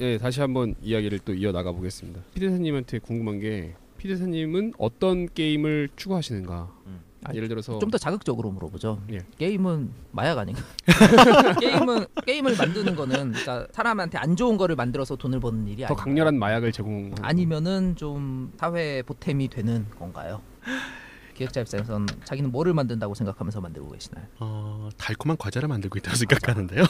예, 다시 한번 이야기를 또 이어나가 보겠습니다. 피대사님한테 궁금한 게 피대사님은 어떤 게임을 추구하시는가? 예를 들어서 좀 더 자극적으로 물어보죠. 예. 게임은 마약 아닌가? 게임을 만드는 거는 그러니까 사람한테 안 좋은 거를 만들어서 돈을 버는 일이 더 아닌가요? 강렬한 마약을 제공 아니면은 좀 사회 보탬이 되는 건가요? 기획자 입장에서는 자기는 뭐를 만든다고 생각하면서 만들고 계시나요? 달콤한 과자를 만들고 있다고 생각하는데요.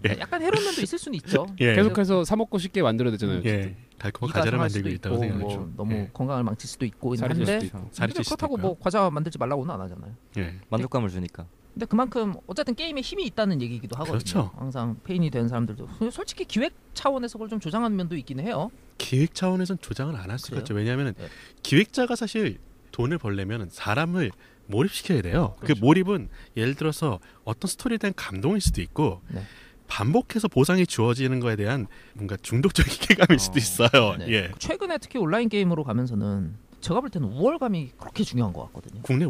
예. 약간 해로운 면도 있을 수는 있죠. 예. 계속해서 사 먹고 쉽게 만들어야 되잖아요. 예. 달콤한 이가 과자를 상할 만들고 수도 있다고 있고, 생각하죠. 뭐 너무 예. 건강을 망칠 수도 있고 살이 찔 있는데 수도 있고. 살이 찔 수도 그렇다고 있고요. 뭐 과자 만들지 말라고는 안 하잖아요. 예. 만족감을 주니까. 근데 그만큼 어쨌든 게임에 힘이 있다는 얘기이기도 하거든요. 그렇죠. 항상 페인이 된 사람들도 솔직히 기획 차원에서 그걸 좀 조장하는 면도 있긴 해요. 기획 차원에서는 조장을 안 할 수가 그래요? 있죠. 왜냐하면 네. 기획자가 사실 돈을 벌려면 사람을 몰입시켜야 돼요. 그 그렇죠. 몰입은 예를 들어서 어떤 스토리에 대한 감동일 수도 있고 네. 반복해서 보상이 주어지는 거에 대한 뭔가 중독적인 쾌감일 수도 있어요. 네. 예. 최근에 특히 온라인 게임으로 가면서는 제가 볼 때는 우월감이 그렇게 중요한 것 같거든요. 국내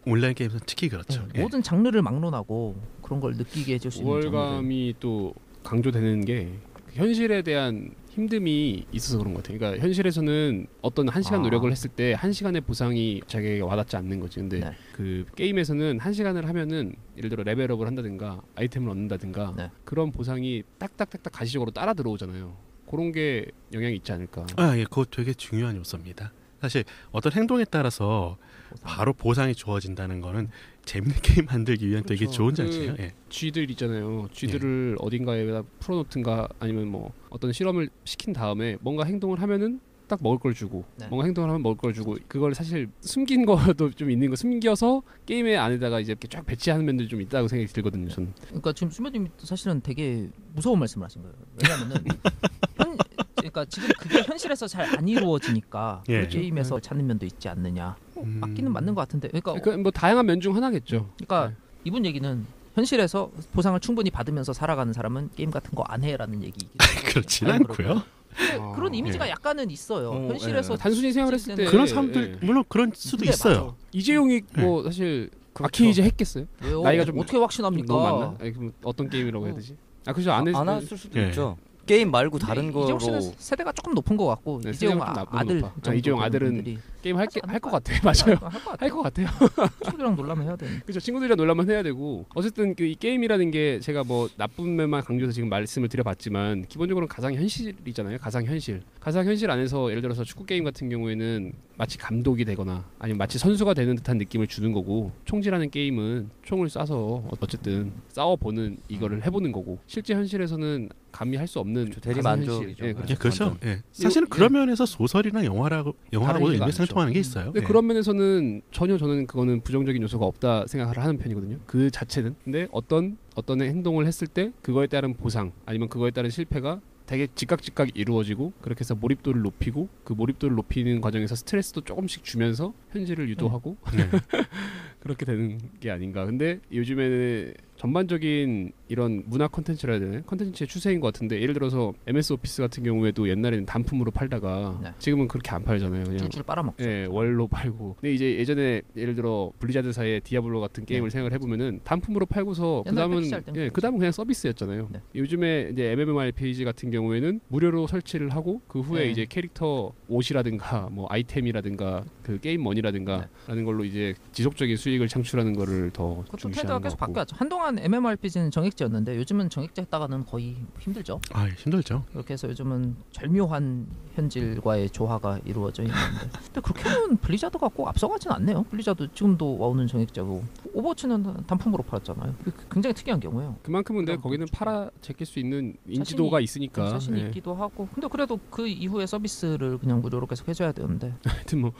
온라인 게임에서는 특히 그렇죠. 네, 모든 장르를 막론하고 그런 걸 느끼게 해줄 수 있는 장르들. 우월감이 또 강조되는 게 현실에 대한 힘듦이 있어서 그런 것 같아요. 그러니까 현실에서는 어떤 1시간 노력을 했을 때 1시간의 보상이 자기에게 와닿지 않는 거지. 근데 네. 그 게임에서는 1시간을 하면은 예를 들어 레벨업을 한다든가 아이템을 얻는다든가 네. 그런 보상이 딱딱딱딱 가시적으로 따라 들어오잖아요. 그런 게 영향이 있지 않을까. 예, 그거 되게 중요한 요소입니다. 사실 어떤 행동에 따라서 바로 보상이 주어진다는 거는 재밌는 게임 만들기 위한 되게 그렇죠. 좋은 장치예요. 예. 쥐들 있잖아요. 쥐들을 어딘가에다 풀어놓든가 아니면 뭐 어떤 실험을 시킨 다음에 뭔가 행동을 하면은 딱 먹을 걸 주고 네. 뭔가 행동을 하면 먹을 걸 주고 그걸 사실 숨긴 거도 좀 있는 거 숨겨서 게임의 안에다가 이제 이렇게 쫙 배치하는 면들이 좀 있다고 생각이 들거든요. 저는. 그러니까 지금 수면님 사실은 되게 무서운 말씀을 하신 거예요. 왜냐하면은 그러니까 지금 그게 현실에서 잘 안 이루어지니까 예. 그 게임에서 찾는 면도 있지 않느냐. 맞기는 맞는 것 같은데. 그러니까 뭐 다양한 면 중 하나겠죠. 그러니까 이분 얘기는 현실에서 보상을 충분히 받으면서 살아가는 사람은 게임 같은 거 안 해라는 얘기이기도 하고. 그렇지는 아니, 않고요. 그런 이미지가 예. 약간은 있어요. 현실에서 단순히 생각했을 때 그런 사람들 물론 그런 수도 근데 있어요. 이재용이 뭐 사실 아케이지 했겠어요? 왜요? 나이가 좀 어떻게 확신합니까? 너무 많나? 아니, 그럼 어떤 게임이라고 해야 되지? 그죠 안 했을 수도 예. 있죠. 게임 말고 다른 이재용 거로 씨는 세대가 조금 높은 것 같고 네, 이재용 세대가 좀 아들 높아. 정도 이재용 되는 아들은 분들이 게임 할 것 할거 같아요. 맞아요. 할것 할 것 같아요. 친구들이랑 놀라면 해야 돼. 그렇죠. 친구들이랑 놀라면 해야 되고 어쨌든 그 이 게임이라는 게 제가 뭐 나쁜 면만 강조해서 지금 말씀을 드려봤지만 기본적으로는 가상 현실이잖아요. 가상 현실. 가상 현실 안에서 예를 들어서 축구 게임 같은 경우에는 마치 감독이 되거나 아니면 마치 선수가 되는 듯한 느낌을 주는 거고 총질하는 게임은 총을 쏴서 어쨌든 싸워보는 이거를 해보는 거고 실제 현실에서는 감히 할 수 없는 대리 가상 만족이죠. 현실. 예, 예, 그렇죠. 예. 사실은 그런 면에서 소설이나 영화라고도 얘기가 일맥상통하는 게 있어요. 근데 예. 그런 면에서는 전혀 저는 그거는 부정적인 요소가 없다 생각을 하는 편이거든요. 그 자체는. 근데 어떤 행동을 했을 때 그거에 따른 보상 아니면 그거에 따른 실패가 되게 즉각 이루어지고 그렇게 해서 몰입도를 높이고 그 몰입도를 높이는 과정에서 스트레스도 조금씩 주면서 현실을 유도하고 그렇게 되는 게 아닌가. 근데 요즘에는 전반적인 이런 문화 콘텐츠라 해야 되나요? 콘텐츠의 추세인 것 같은데 예를 들어서 MS 오피스 같은 경우에도 옛날에는 단품으로 팔다가 네. 지금은 그렇게 안 팔잖아요. 그냥 줄줄 빨아먹죠. 예, 월로 팔고. 근데 이제 예전에 예를 들어 블리자드사의 디아블로 같은 게임을 생각을 해보면은 단품으로 팔고서 옛날 그다음은 패키지 할 땐 그다음은 그냥 서비스였잖아요. 네. 요즘에 이제 MMORPG 같은 경우에는 무료로 설치를 하고 그 후에 네. 이제 캐릭터 옷이라든가 뭐 아이템이라든가 그 게임 머니라든가 라는 걸로 이제 지속적인 수익을 창출하는 거를 더 그것도 중시하는 트렌드가 것 계속 같고. 바뀌었죠. 한동안 MMORPG는 정액제였는데 요즘은 정액제 했다가는 거의 힘들죠. 아, 힘들죠. 그렇게 해서 요즘은 절묘한 현질과의 조화가 이루어져 있는데 근데 그렇게는 블리자드가 꼭 앞서가진 않네요. 블리자드 지금도 와우는 정액제고 오버워치는 단품으로 팔았잖아요. 굉장히 특이한 경우예요. 그만큼은 근데 그럼 거기는 그렇죠. 팔아 제낄 수 있는 인지도가 있으니까. 자신이 예. 있기도 하고 근데 그래도 그 이후에 서비스를 그냥 무료로 계속 해줘야 되는데 하여튼 뭐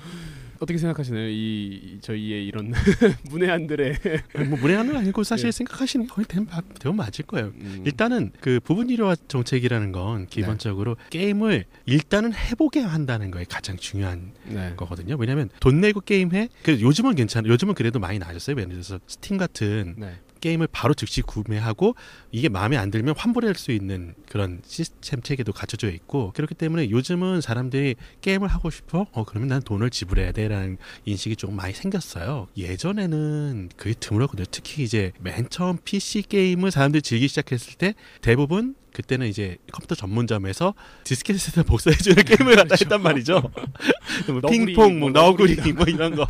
어떻게 생각하시나요? 이 저희의 이런 문외한들의 뭐 무례한 건 아니고 사실 생각하시는 게 거의 대부분 맞을 거예요. 음. 일단은 그 부분 일화 정책이라는 건 기본적으로 게임을 일단은 해보게 한다는 거에 가장 중요한 네. 거거든요. 왜냐하면 돈 내고 게임해. 요즘은 괜찮아요. 요즘은 그래도 많이 나아졌어요. 예를 들어서 스팀 같은 네. 게임을 바로 즉시 구매하고 이게 마음에 안 들면 환불할 수 있는 그런 시스템 체계도 갖춰져 있고 그렇기 때문에 요즘은 사람들이 게임을 하고 싶어? 그러면 난 돈을 지불해야 돼라는 인식이 조금 많이 생겼어요. 예전에는 그게 드물었거든요. 특히 이제 맨 처음 PC 게임을 사람들이 즐기기 시작했을 때 대부분 그때는 이제 컴퓨터 전문점에서 디스켓에다 복사해주는 게임을 갖다 했단 말이죠. 뭐 너구리, 핑퐁, 뭐 너구리 너구리다. 뭐 이런 거.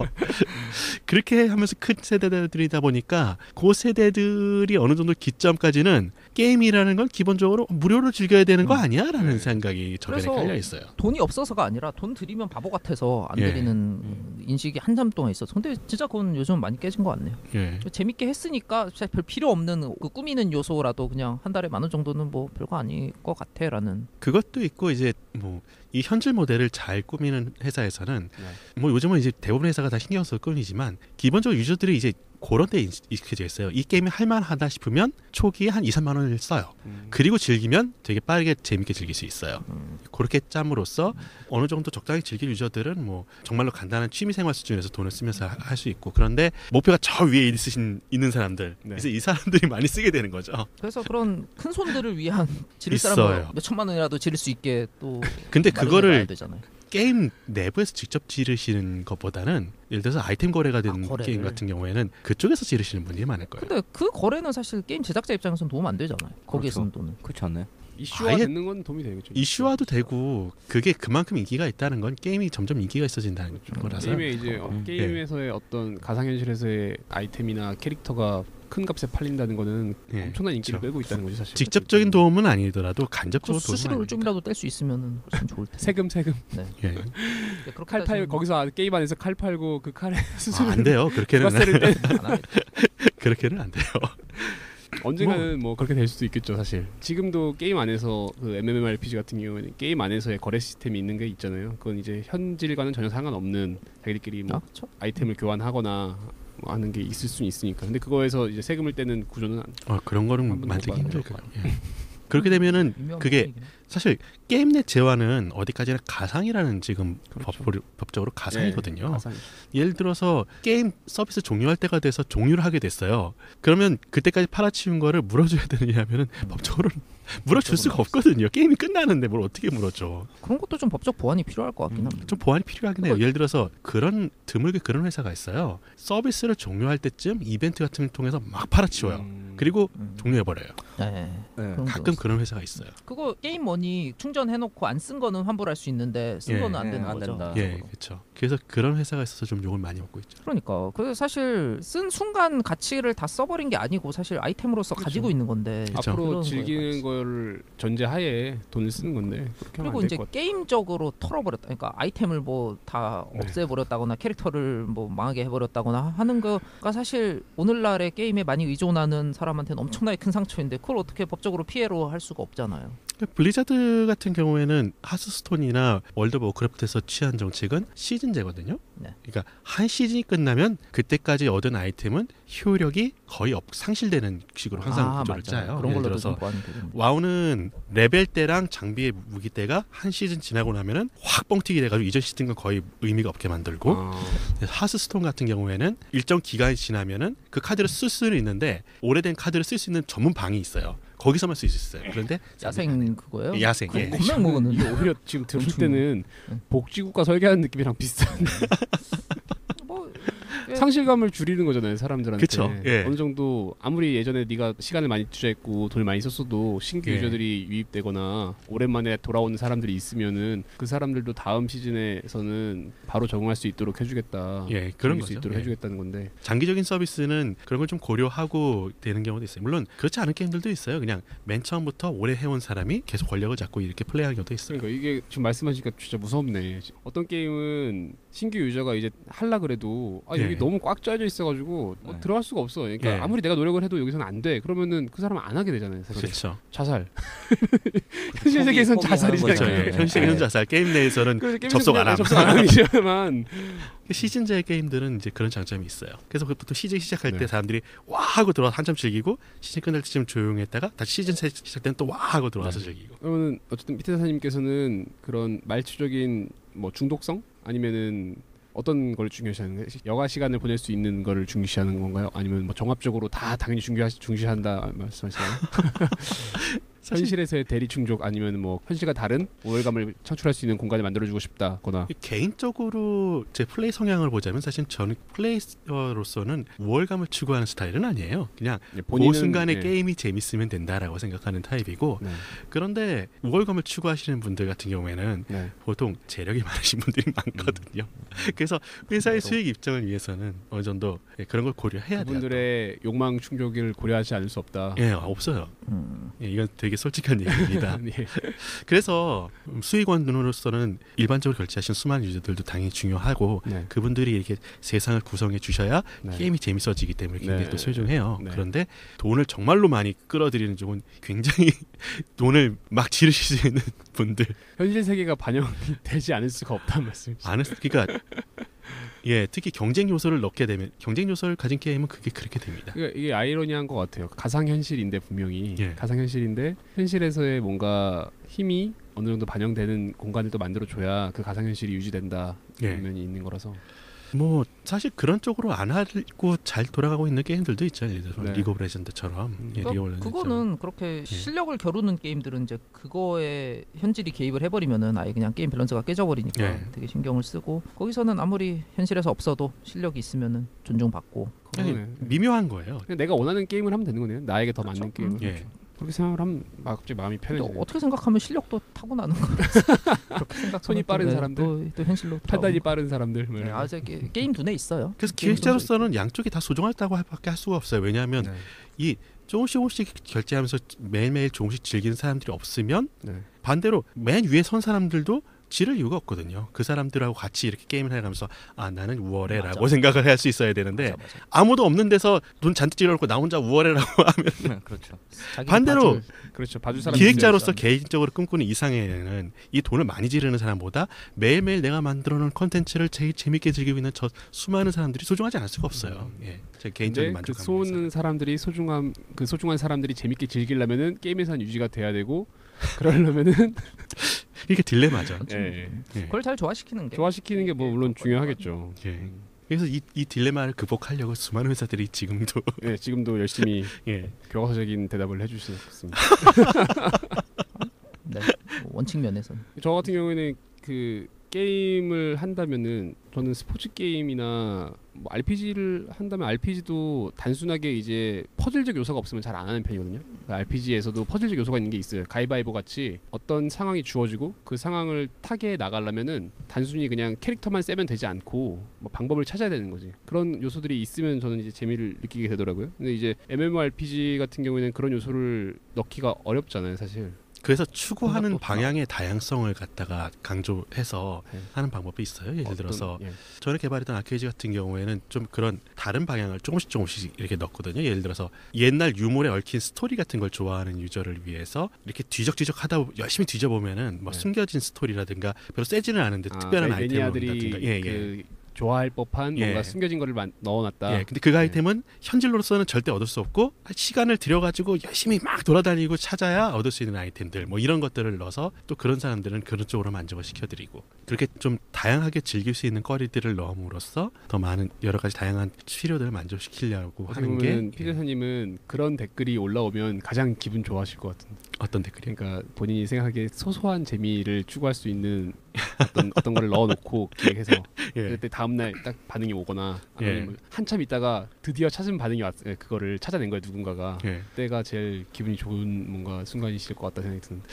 그렇게 하면서 큰 세대들이다 보니까 그 세대들이 어느 정도 기점까지는 게임이라는 건 기본적으로 무료로 즐겨야 되는 거 아니야라는 생각이 저변에 그래서 깔려 있어요. 돈이 없어서가 아니라 돈 들이면 바보 같아서 안 예. 들이는 인식이 한참 동안 있었어. 근데 진짜 그건 요즘 많이 깨진 것 같네요. 예. 재밌게 했으니까 진짜 별 필요 없는 그 꾸미는 요소라도 그냥 한 달에 10,000원 정도는 뭐 별거 아닐 것 같아라는. 그것도 있고 이제 뭐 이 현질 모델을 잘 꾸미는 회사에서는 뭐 요즘은 이제 대부분 회사가 다 신경 써서 꾸미지만 기본적으로 유저들이 이제 그런 데 익숙해져 있어요. 이 게임이 할만하다 싶으면 초기에 한 2-3만 원을 써요. 그리고 즐기면 되게 빠르게 재밌게 즐길 수 있어요. 그렇게 짬으로써 어느 정도 적당히 즐길 유저들은 뭐 정말로 간단한 취미생활 수준에서 돈을 쓰면서 할 수 있고, 그런데 목표가 저 위에 있는 사람들, 네. 그래서 이 사람들이 많이 쓰게 되는 거죠. 그래서 그런 큰 손들을 위한 지를 있어요. 사람은 몇 천만 원이라도 지를 수 있게 또 근데 마련해 그거를 놔야 되잖아요. 게임 내부에서 직접 지르시는 것보다는 예를 들어서 아이템 거래가 된 거래를. 게임 같은 경우에는 그쪽에서 지르시는 분들이 많을 거예요. 근데 그 거래는 사실 게임 제작자 입장에서는 도움 안 되잖아요. 거기에 쓰는 돈은. 그렇지 않나요? 이슈화 아예 되는 건 도움이 되겠죠. 이슈화도 되고 그게 그만큼 인기가 있다는 건 게임이 점점 인기가 있어진다는 거라서. 게임에 이제 게임에서의 어떤 가상현실에서의 아이템이나 캐릭터가 큰 값에 팔린다는 거는 예, 엄청난 인기를 그렇죠. 끌고 있다는 거죠, 사실. 직접적인 도움은 아니더라도 그 간접적으로 도움은 수수료를 아니니까. 좀이라도 뗄 수 있으면 훨씬 좋을 텐데. 세금. 예. 그렇게 칼 팔 거기서 게임 안에서 칼 팔고 그 칼에 수수료 안 돼요. 그렇게는 부가세를 떼. 안 하겠다. 그렇게는 안 돼요. 언젠가는 뭐 그렇게 될 수도 있겠죠, 사실. 지금도 게임 안에서 그 MMORPG 같은 경우에는 게임 안에서의 거래 시스템이 있는 게 있잖아요. 그건 이제 현질과는 전혀 상관없는 자기들끼리 뭐 그렇죠. 아이템을 교환하거나 뭐 하는 게 있을 수는 있으니까. 근데 그거에서 이제 세금을 떼는 구조는 그런 거는 한번 만들기 해봐야 힘들 될 거예요. 예. 그렇게 되면은 유명한 그게 부분이긴 해. 사실 게임 내 재화는 어디까지나 가상이라는 지금 그렇죠. 법적으로 가상이거든요. 네, 가상. 예를 들어서 게임 서비스 종료할 때가 돼서 종료를 하게 됐어요. 그러면 그때까지 팔아치운 거를 물어줘야 되느냐 하면은 법적으로는 물어줄 수가 없거든요. 게임이 끝나는데 뭘 어떻게 물어줘. 그런 것도 좀 법적 보완이 필요할 것 같긴 합니다. 좀 보완이 필요하긴 해요. 예를 들어서 드물게 그런 회사가 있어요. 서비스를 종료할 때쯤 이벤트 같은 걸 통해서 막 팔아치워요. 그리고 종료해버려요. 네. 네. 그런 가끔 거 그런 회사가 있어요. 그거 게임 머니 충전해놓고 안 쓴 거는 환불할 수 있는데 쓴 예. 거는 안 예, 되는 안 거죠. 된다. 예, 그렇죠. 그래서 그런 회사가 있어서 좀 욕을 많이 먹고 있죠. 그러니까 그 사실 쓴 순간 가치를 다 써버린 게 아니고 사실 아이템으로서 그렇죠. 가지고 있는 건데 그렇죠. 앞으로 그런 즐기는 거에 걸 전제하에 돈을 쓰는 건데 그렇게 하면 그리고 안 이제 될 것 같아요. 게임적으로 털어버렸다. 그러니까 아이템을 뭐 다 네. 없애버렸다거나 캐릭터를 뭐 망하게 해버렸다거나 하는 거가 사실 오늘날의 게임에 많이 의존하는 사람한테는 엄청나게 큰 상처인데 그걸 어떻게 법적으로 피해로 할 수가 없잖아요. 블리자드 같은 경우에는 하스스톤이나 월드 오브 워크래프트에서 취한 정책은 시즌제거든요. 네. 그러니까 한 시즌이 끝나면 그때까지 얻은 아이템은 효력이 거의 상실되는 식으로 항상 구조를 맞아요. 짜요. 그런 예를 걸로도 들어서 좀 보완이 되겠네. 와우는 레벨 때랑 장비의 무기 때가 한 시즌 지나고 나면은 확 뻥튀기 돼가지고 이전 시즌과 거의 의미가 없게 만들고 하스스톤 같은 경우에는 일정 기간이 지나면은 그 카드를 쓸 수는 있는데 오래된 카드를 쓸 수 있는 전문 방이 있어요. 거기서만 쓸 수 있어요. 그런데 야생 그거예요? 야생, 그거 예. 겁나 먹었는데 이게 오히려 지금 들을 엄청- 때는 복지국가 설계하는 느낌이랑 비슷한 뭐 상실감을 줄이는 거잖아요, 사람들한테. 그쵸, 예. 어느 정도 아무리 예전에 네가 시간을 많이 투자했고 돈을 많이 썼어도 신규 예. 유저들이 유입되거나 오랜만에 돌아오는 사람들이 있으면은 그 사람들도 다음 시즌에서는 바로 적응할 수 있도록 해주겠다. 예, 그런 즐길 수 거죠. 있도록 예. 해주겠다는 건데. 장기적인 서비스는 그런 걸 좀 고려하고 되는 경우도 있어요. 물론 그렇지 않은 게임들도 있어요. 그냥 맨 처음부터 오래 해온 사람이 계속 권력을 잡고 이렇게 플레이하는 경우도 있어요. 그러니까 이게 지금 말씀하시니까 진짜 무섭네. 어떤 게임은 신규 유저가 이제 할라 그래도 여기 예. 너무 꽉 짜져 있어가지고 뭐 네. 들어갈 수가 없어. 그러니까 예. 아무리 내가 노력을 해도 여기서는 안 돼. 그러면은 그 사람은 안 하게 되잖아요. 사실. 그렇죠. 자살. 현실 세계에선 포기하는 자살이잖아요. 그렇죠. 거죠. 예. 네. 현실 세계에서 자살, 게임 내에서는 그래서 게임 접속 안 함. 접속 안 하지만 시즌제 게임들은 이제 그런 장점이 있어요. 그래서 보통 시즌 시작할 네. 때 사람들이 와 하고 들어와 한참 즐기고 시즌 끝날 때쯤 조용했다가 다시 시즌 시작 때는 또 와 하고 들어와서 네. 즐기고. 그러면 어쨌든 밑에 사님께서는 그런 말초적인 뭐 중독성 아니면은 어떤 걸 중요시하는 거예요? 여가 시간을 보낼 수 있는 거를 중시하는 건가요? 아니면 뭐 종합적으로 다 당연히 중시한다 말씀하시나요? 현실에서의 대리 충족 아니면 뭐 현실과 다른 우월감을 창출할 수 있는 공간을 만들어주고 싶다거나. 개인적으로 제 플레이 성향을 보자면 사실 저는 플레이어로서는 우월감을 추구하는 스타일은 아니에요. 그냥 그 순간에 예. 게임이 재밌으면 된다라고 생각하는 타입이고 네. 그런데 우월감을 추구하시는 분들 같은 경우에는 네. 보통 재력이 많으신 분들이 많거든요. 그래서 회사의 수익 입장을 위해서는 어느 정도 그런 걸 고려해야 돼요. 그분들의 욕망 충족을 고려하지 않을 수 없다. 예, 없어요. 예, 이건 되게 솔직한 얘기입니다. 예. 그래서 수익원으로서는 일반적으로 결제하신 수많은 유저들도 당연히 중요하고 네. 그분들이 이렇게 세상을 구성해 주셔야 네. 게임이 재밌어지기 때문에 굉장히 네. 또 소중해요. 네. 그런데 돈을 정말로 많이 끌어들이는 쪽은 굉장히 돈을 막 지르실 수 있는 분들 현실 세계가 반영이 되지 않을 수가 없다는 말씀이죠. 그러니까 예, 특히 경쟁 요소를 넣게 되면 경쟁 요소를 가진 게임은 그게 그렇게 됩니다. 그러니까 이게 아이러니한 것 같아요. 가상 현실인데 분명히 예. 가상 현실인데 현실에서의 뭔가 힘이 어느 정도 반영되는 공간을 또 만들어 줘야 그 가상 현실이 유지된다 예. 면이 있는 거라서. 뭐 사실 그런 쪽으로 안 하고 잘 돌아가고 있는 게임들도 있죠. 예를 들어서 네. 리그 오브 레전드처럼. 예, 리그 오브 레전드처럼. 그거는 그렇게 실력을 겨루는 게임들은 이제 그거에 현질이 개입을 해버리면은 아예 그냥 게임 밸런스가 깨져버리니까 예. 되게 신경을 쓰고 거기서는 아무리 현실에서 없어도 실력이 있으면은 존중받고 아니, 그거는 미묘한 거예요. 그냥 내가 원하는 게임을 하면 되는 거네요. 나에게 더 그렇죠. 맞는 게임을. 예. 그렇게 생각을 하면 갑자기 마음이 근데 편해지네요. 어떻게 생각하면 실력도 타고나는 거야. 그렇게 생각 손이 빠른 사람들, 또 현실로 판단이 빠른 사람들. 뭐 네, 이런 아, 거. 게임 두뇌 있어요. 그래서 게임 기획자로서는 양쪽이 다 소중하다고 밖에 할 수가 없어요. 왜냐하면 네. 이 조금씩 결제하면서 매일매일 조금씩 즐기는 사람들이 없으면 네. 반대로 맨 위에 선 사람들도 지를 이유가 없거든요. 그 사람들하고 같이 이렇게 게임을 해가면서 아 나는 우월해라고 맞아. 생각을 할 수 있어야 되는데 맞아, 맞아. 아무도 없는 데서 돈 잔뜩 찔러놓고 나 혼자 우월해라고 하면 그렇죠. 자기를 반대로 봐줄 그렇죠. 봐줄 사람이 기획자로서 있어요. 개인적으로 꿈꾸는 이상에는 이 돈을 많이 지르는 사람보다 매일매일 내가 만들어놓은 컨텐츠를 제일 재밌게 즐기고 있는 저 수많은 사람들이 소중하지 않을 수가 없어요. 예, 제 개인적인 근데 그 만족감을 소는 사람들이 소중한 사람들이 재밌게 즐기려면은 게임에선 유지가 돼야 되고 그러려면은 이게 딜레마죠. 예, 예. 그걸 잘 조화시키는 게 좋아시키는 게 뭐 물론 중요하겠죠. 예. 그래서 이 딜레마를 극복하려고 수많은 회사들이 지금도 예, 지금도 열심히 예. 교과서적인 대답을 해주시고 있습니다. 네, 원칙 면에서는 저 같은 경우에는 그 게임을 한다면은 저는 스포츠 게임이나 뭐 RPG를 한다면 RPG도 단순하게 이제 퍼즐적 요소가 없으면 잘 안 하는 편이거든요. RPG에서도 퍼즐적 요소가 있는 게 있어요. 가위바위보 같이 어떤 상황이 주어지고 그 상황을 타개해 나가려면은 단순히 그냥 캐릭터만 세면 되지 않고 뭐 방법을 찾아야 되는 거지. 그런 요소들이 있으면 저는 이제 재미를 느끼게 되더라고요. 근데 이제 MMORPG 같은 경우에는 그런 요소를 넣기가 어렵잖아요, 사실. 그래서 추구하는 생각보다. 방향의 다양성을 갖다가 강조해서 네. 하는 방법이 있어요. 예를 어떤- 들어서 예. 전에 개발했던 아케이지 같은 경우에는 좀 그런 다른 방향을 조금씩 이렇게 넣거든요. 예를 들어서 옛날 유물에 얽힌 스토리 같은 걸 좋아하는 유저를 위해서 이렇게 뒤적뒤적 하다 열심히 뒤져보면은 뭐 네. 숨겨진 스토리라든가 별로 세지는 않은데 특별한 아이템을 매니아들이 얻는다든가. 예, 예. 그 좋아할 법한 예. 뭔가 숨겨진 거를 넣어놨다. 예, 근데 그 아이템은 현질로서는 절대 얻을 수 없고 시간을 들여가지고 열심히 막 돌아다니고 찾아야 얻을 수 있는 아이템들 뭐 이런 것들을 넣어서 또 그런 사람들은 그런 쪽으로 만족을 시켜드리고 그렇게 좀 다양하게 즐길 수 있는 거리들을 넣음으로써 더 많은 여러 가지 다양한 필요들을 만족시키려고 어떻게 하는 게 보면 피디사님은 그런 댓글이 올라오면 가장 기분 좋아하실 것 같은데. 어떤 댓글이요? 그러니까 본인이 생각하기에 소소한 재미를 추구할 수 있는 어떤 거를 넣어놓고 기획해서 예. 그때 다음날 딱 반응이 오거나 아니면 예. 뭐 한참 있다가 드디어 찾은 반응이 그거를 찾아낸 거예요 누군가가. 예. 그때가 제일 기분이 좋은 뭔가 순간이실 것 같다 생각이 드는데.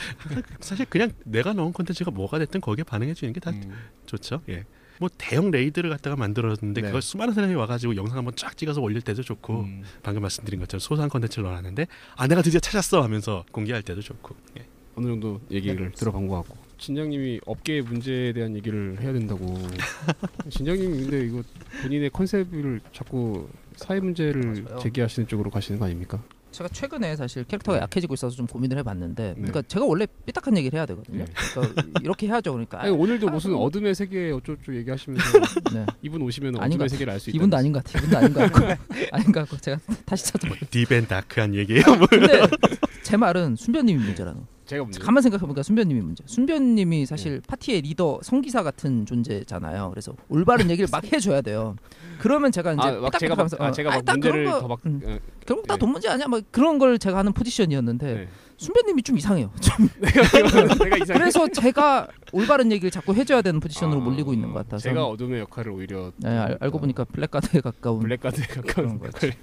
사실 그냥 내가 넣은 콘텐츠가 뭐가 됐든 거기에 반응해 주는 게 다 음. 좋죠. 예. 뭐 대형 레이드를 갖다가 만들었는데 네. 그걸 수많은 사람이 와가지고 영상 한번 쫙 찍어서 올릴 때도 좋고 방금 말씀드린 것처럼 소소한 콘텐츠를 넣어놨는데 아 내가 드디어 찾았어 하면서 공개할 때도 좋고 예. 어느 정도 얘기를 들어본 것 같고 진장님이 업계의 문제에 대한 얘기를 해야 된다고. 진장님이 근데 이거 본인의 컨셉을 자꾸 사회 문제를 맞아요. 제기하시는 쪽으로 가시는 거 아닙니까? 제가 최근에 사실 캐릭터가 약해지고 있어서 좀 고민을 해봤는데 그러니까 네. 제가 원래 삐딱한 얘기를 해야 되거든요. 네. 그러니까 이렇게 해야죠. 그러니까 아니, 오늘도 무슨 뭐- 어둠의 세계 어쩌고 얘기하시면서 네. 이분 오시면 아닌 어둠의 것 세계를 알 수 있다. 이분도 아닌 것 같아요. 이분도 아닌 것 같고 아닌 것 같고 제가 다시 찾아볼게요. 딥앤 다크한 얘기예요. 뭐. 근데 제 말은 순변님이 문제라는 거. 제가 문제. 가만 생각해보니까 순변님이 문제. 순변님이 사실 파티의 리더 성기사 같은 존재잖아요. 그래서 올바른 얘기를 막 해줘야 돼요. 그러면 제가 이제 막 제가 막 문제를 더 막 결국 다 돈 문제 아니야? 막 그런 걸 제가 하는 포지션이었는데 네. 순변님이 좀 이상해요. 좀. 내가 이상해. 그래서 제가 올바른 얘기를 자꾸 해줘야 되는 포지션으로 몰리고 있는 것 같아서. 제가 어둠의 역할을 오히려 네, 알고 보니까 블랙가드에 가까운 블랙가드에 가까운 역할.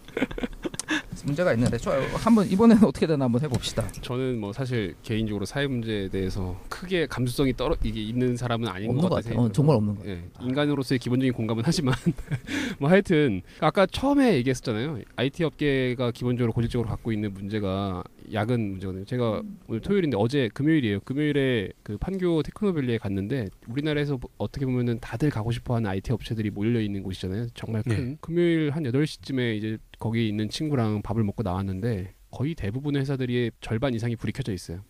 문제가 있는데 좋아요. 한번 이번에는 어떻게 되나 한번 해봅시다. 저는 뭐 사실 개인적으로 사회 문제에 대해서 크게 감수성이 이게 있는 사람은 아닌 없는 것 같아요. 정말 없는 것 같아요. 예, 인간으로서의 기본적인 공감은 하지만 뭐 하여튼 아까 처음에 얘기했었잖아요. IT 업계가 기본적으로 고질적으로 갖고 있는 문제가 야근 문제거든요. 제가 오늘 토요일인데 어제 금요일이에요. 금요일에 그 판교 테크노밸리에 갔는데 우리나라에서 어떻게 보면은 다들 가고 싶어하는 IT 업체들이 몰려 있는 곳이잖아요. 정말 큰. 금요일 한 8시쯤에 이제 거기 있는 친구랑 밥을 먹고 나왔는데 거의 대부분의 회사들이 절반 이상이 불이 켜져 있어요.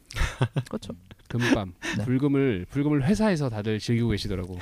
그렇죠. 금밤 네. 불금을 회사에서 다들 즐기고 계시더라고.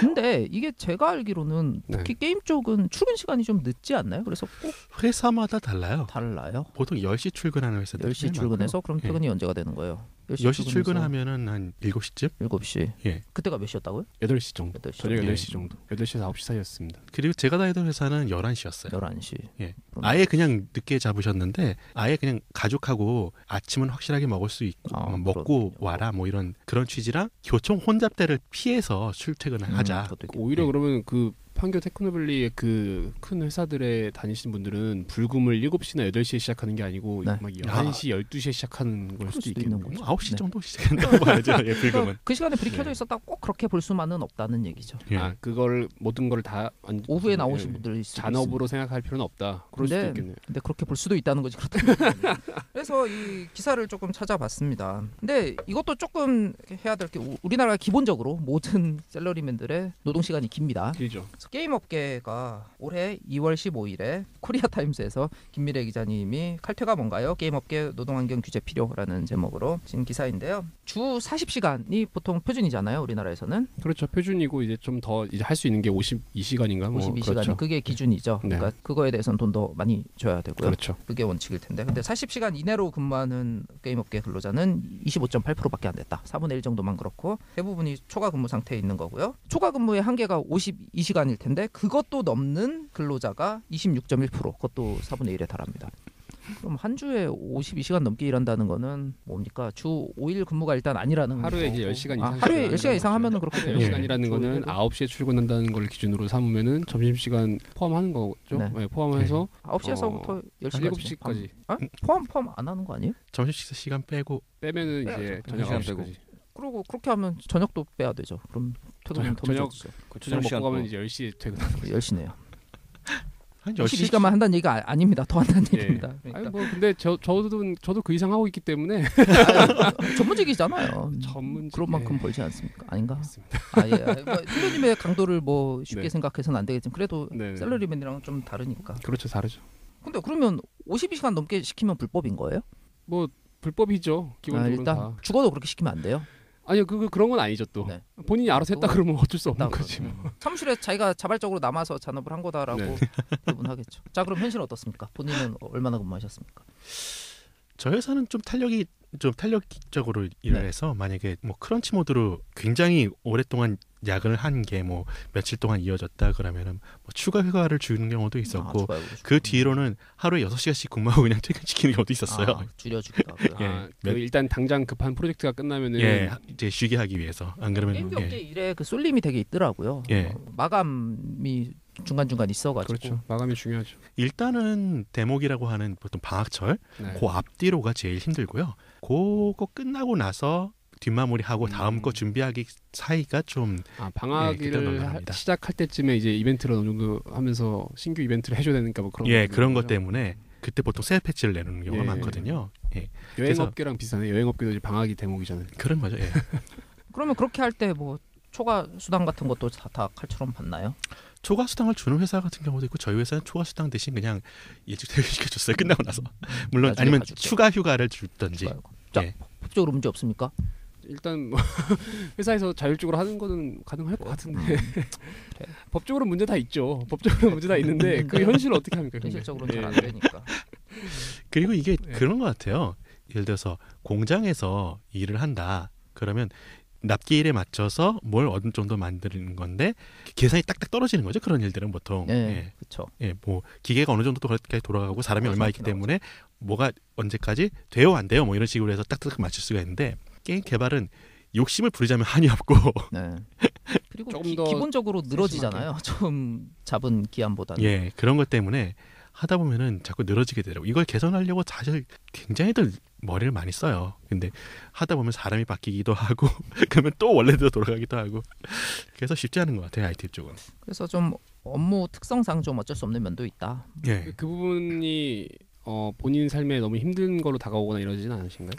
근데 이게 제가 알기로는 특히 게임 쪽은 출근 시간이 좀 늦지 않나요? 그래서 꼭 회사마다 달라요. 달라요. 보통 10시 출근하는 회사들 10시 출근해서 그럼 퇴근이 언제가 되는 거예요? 10시 출근하면은 한 7시쯤? 7시. 예. 그때가 몇 시였다고요? 8시 정도. 8시 저녁 정도. 8시 정도. 8시에서 9시 사이였습니다. 그리고 제가 다니던 회사는 11시였어요. 11시. 예. 아예 그냥 늦게 잡으셨는데 아예 그냥 가족하고 아침은 확실하게 먹을 수 있고 먹고 와라 뭐 이런 그런 취지랑 교통 혼잡대를 피해서 출퇴근을 하자. 오히려 그러면 그 판교 테크노밸리의 그 큰 회사들에 다니시는 분들은 불금을 7시나 8시에 시작하는 게 아니고 막 11시, 12시에 시작하는 걸 수도 있겠네요. 9시 정도 시작한다고 봐야죠. 예, 불금은. 그 시간에 불이 켜져 있었다 꼭 그렇게 볼 수만은 없다는 얘기죠. 아, 그걸 모든 걸 다 오후에 나오신 분들이 잔업으로 생각할 필요는 없다. 그럴 수도 있겠네요. 근데 그렇게 볼 수도 있다는 거지. 그렇다면. 그래서 이 기사를 조금 찾아봤습니다. 근데 이것도 조금 해야 될 게 우리나라가 기본적으로 모든 샐러리맨들의 노동 시간이 깁니다. 길죠. 게임 업계가 올해 2월 15일에 코리아 타임스에서 김미래 기자님이 칼퇴가 뭔가요? 게임 업계 노동 환경 규제 필요라는 제목으로 진 기사인데요. 주 40시간이 보통 표준이잖아요, 우리나라에서는. 그렇죠. 표준이고 이제 좀 더 이제 할 수 있는 게 52시간인가 뭐 52시간 그렇죠. 그게 기준이죠. 네. 그러니까 그거에 대해서는 돈 더 많이 줘야 되고요. 그렇죠. 그게 원칙일 텐데. 근데 40시간 이내로 근무하는 게임 업계 근로자는 25.8%밖에 안 됐다. 4분의 1 정도만 그렇고 대부분이 초과 근무 상태에 있는 거고요. 초과 근무의 한계가 52시간일 텐데 그것도 넘는 근로자가 26.1%. 그것도 4분의 1에 달합니다. 그럼 한 주에 52시간 넘게 일한다는 거는 뭡니까? 주 5일 근무가 일단 아니라는 하루에 거고. 이제 10시간 이상 하루에 10시간 이상 하면은 그렇게 돼요. 10시간이라는 거는 9시에 출근한다는 걸 기준으로 삼으면은 점심시간 포함하는 거죠. 네. 포함해서 9시에서부터 10시까지. 7시까지. 아? 포함 안 하는 거 아니에요? 점심 식사 시간 빼고 빼면은 이제 저녁 시간 9시까지. 빼고. 그리고 그렇게 하면 저녁도 빼야 되죠. 그럼 퇴근은 더 저녁 늦어지죠. 저녁 먹고 가면 이제 10시에 퇴근하는 거죠. 10시네요. 한 10시 52시간만 한다는 얘기가 아닙니다. 더 한다는 예. 얘기입니다. 아니 뭐 근데 저도 그 이상 하고 있기 때문에 전문직이잖아요. 전문직 그런 만큼 벌지 않습니까? 아닌가? 맞습니다. 선배님의 강도를 뭐 쉽게 네. 생각해서는 안 되겠지만 그래도 네. 샐러리맨이랑 좀 다르니까. 그렇죠, 다르죠. 근데 그러면 52시간 넘게 시키면 불법인 거예요? 뭐 불법이죠. 기본적으로 일단 다. 죽어도 그렇게 시키면 안 돼요? 아니요, 그런 건 아니죠 또. 네. 본인이 알아서 했다 그러면 어쩔 수 없는 거지. 사무실에 자기가 자발적으로 남아서 잔업을 한 거다라고 네. 구분하겠죠. 자, 그럼 현실은 어떻습니까? 본인은 얼마나 근무하셨습니까? 저 회사는 좀 탄력적으로 일을 네. 해서 만약에 뭐 크런치 모드로 굉장히 오랫동안 야근을 한 게 뭐 며칠 동안 이어졌다 그러면은 뭐 추가 휴가를 주는 경우도 있었고 그 뒤로는 하루에 6시간씩 근무하고 그냥 퇴근시키는 경우도 있었어요. 줄여주기도 하고요. 예. 일단 당장 급한 프로젝트가 끝나면은 예, 이제 쉬게 하기 위해서 안 그러면 게임 업계 일에 그 쏠림이 되게 있더라고요. 예. 마감이 중간중간 있어가지고. 그렇죠. 마감이 중요하죠. 일단은 대목이라고 하는 보통 방학철 네. 그 앞뒤로가 제일 힘들고요. 그거 끝나고 나서 뒷마무리하고 다음 거 준비하기 사이가 좀 방학일을 시작할 때쯤에 이제 이벤트를 어느 정도 하면서 신규 이벤트를 해줘야 되니까 뭐 그런 그런 것 때문에 그때 보통 새 패치를 내는 경우가 많거든요. 예. 여행업계랑 비슷하네요. 여행업계도 이제 방학이 대목이잖아요. 그런 거죠. 예. 그러면 그렇게 할 때 뭐 초과 수당 같은 것도 다 칼처럼 받나요? 초과 수당을 주는 회사 같은 경우도 있고 저희 회사는 초과 수당 대신 그냥 일찍 퇴근시켜줬어요. 끝나고 나서. 물론 아니면 봐줄게. 추가 휴가를 주든지. 자, 예. 법적으로 문제 없습니까? 일단 뭐 회사에서 자율적으로 하는 거는 가능할 것 같은데 법적으로 문제 다 있죠. 법적으로 문제 다 있는데 그 현실을 어떻게 합니까? 현실적으로는 잘 안 예. 되니까. 그리고 이게 그런 것 같아요. 예를 들어서 공장에서 일을 한다. 그러면 납기일에 맞춰서 뭘 어느 정도 만드는 건데 계산이 딱딱 떨어지는 거죠. 그런 일들은 보통. 네, 그렇죠. 예, 뭐 기계가 어느 정도 그렇게 돌아가고 사람이 얼마 있기 정확히 때문에 뭐가 언제까지 돼요 안 돼요 뭐 이런 식으로 해서 딱딱 맞출 수가 있는데 게임 개발은 욕심을 부리자면 한이 없고 네. 그리고 조금 더 기본적으로 늘어지잖아요. 처음 잡은 기한보다는. 예 그런 것 때문에 하다 보면은 자꾸 늘어지게 되더라고. 이걸 개선하려고 사실 굉장히들 머리를 많이 써요. 근데 하다 보면 사람이 바뀌기도 하고 그러면 또 원래대로 돌아가기도 하고 그래서 쉽지 않은 것 같아요. IT 쪽은. 그래서 좀 업무 특성상 좀 어쩔 수 없는 면도 있다. 예. 그 부분이 본인 삶에 너무 힘든 걸로 다가오거나 이러지는 않으신가요?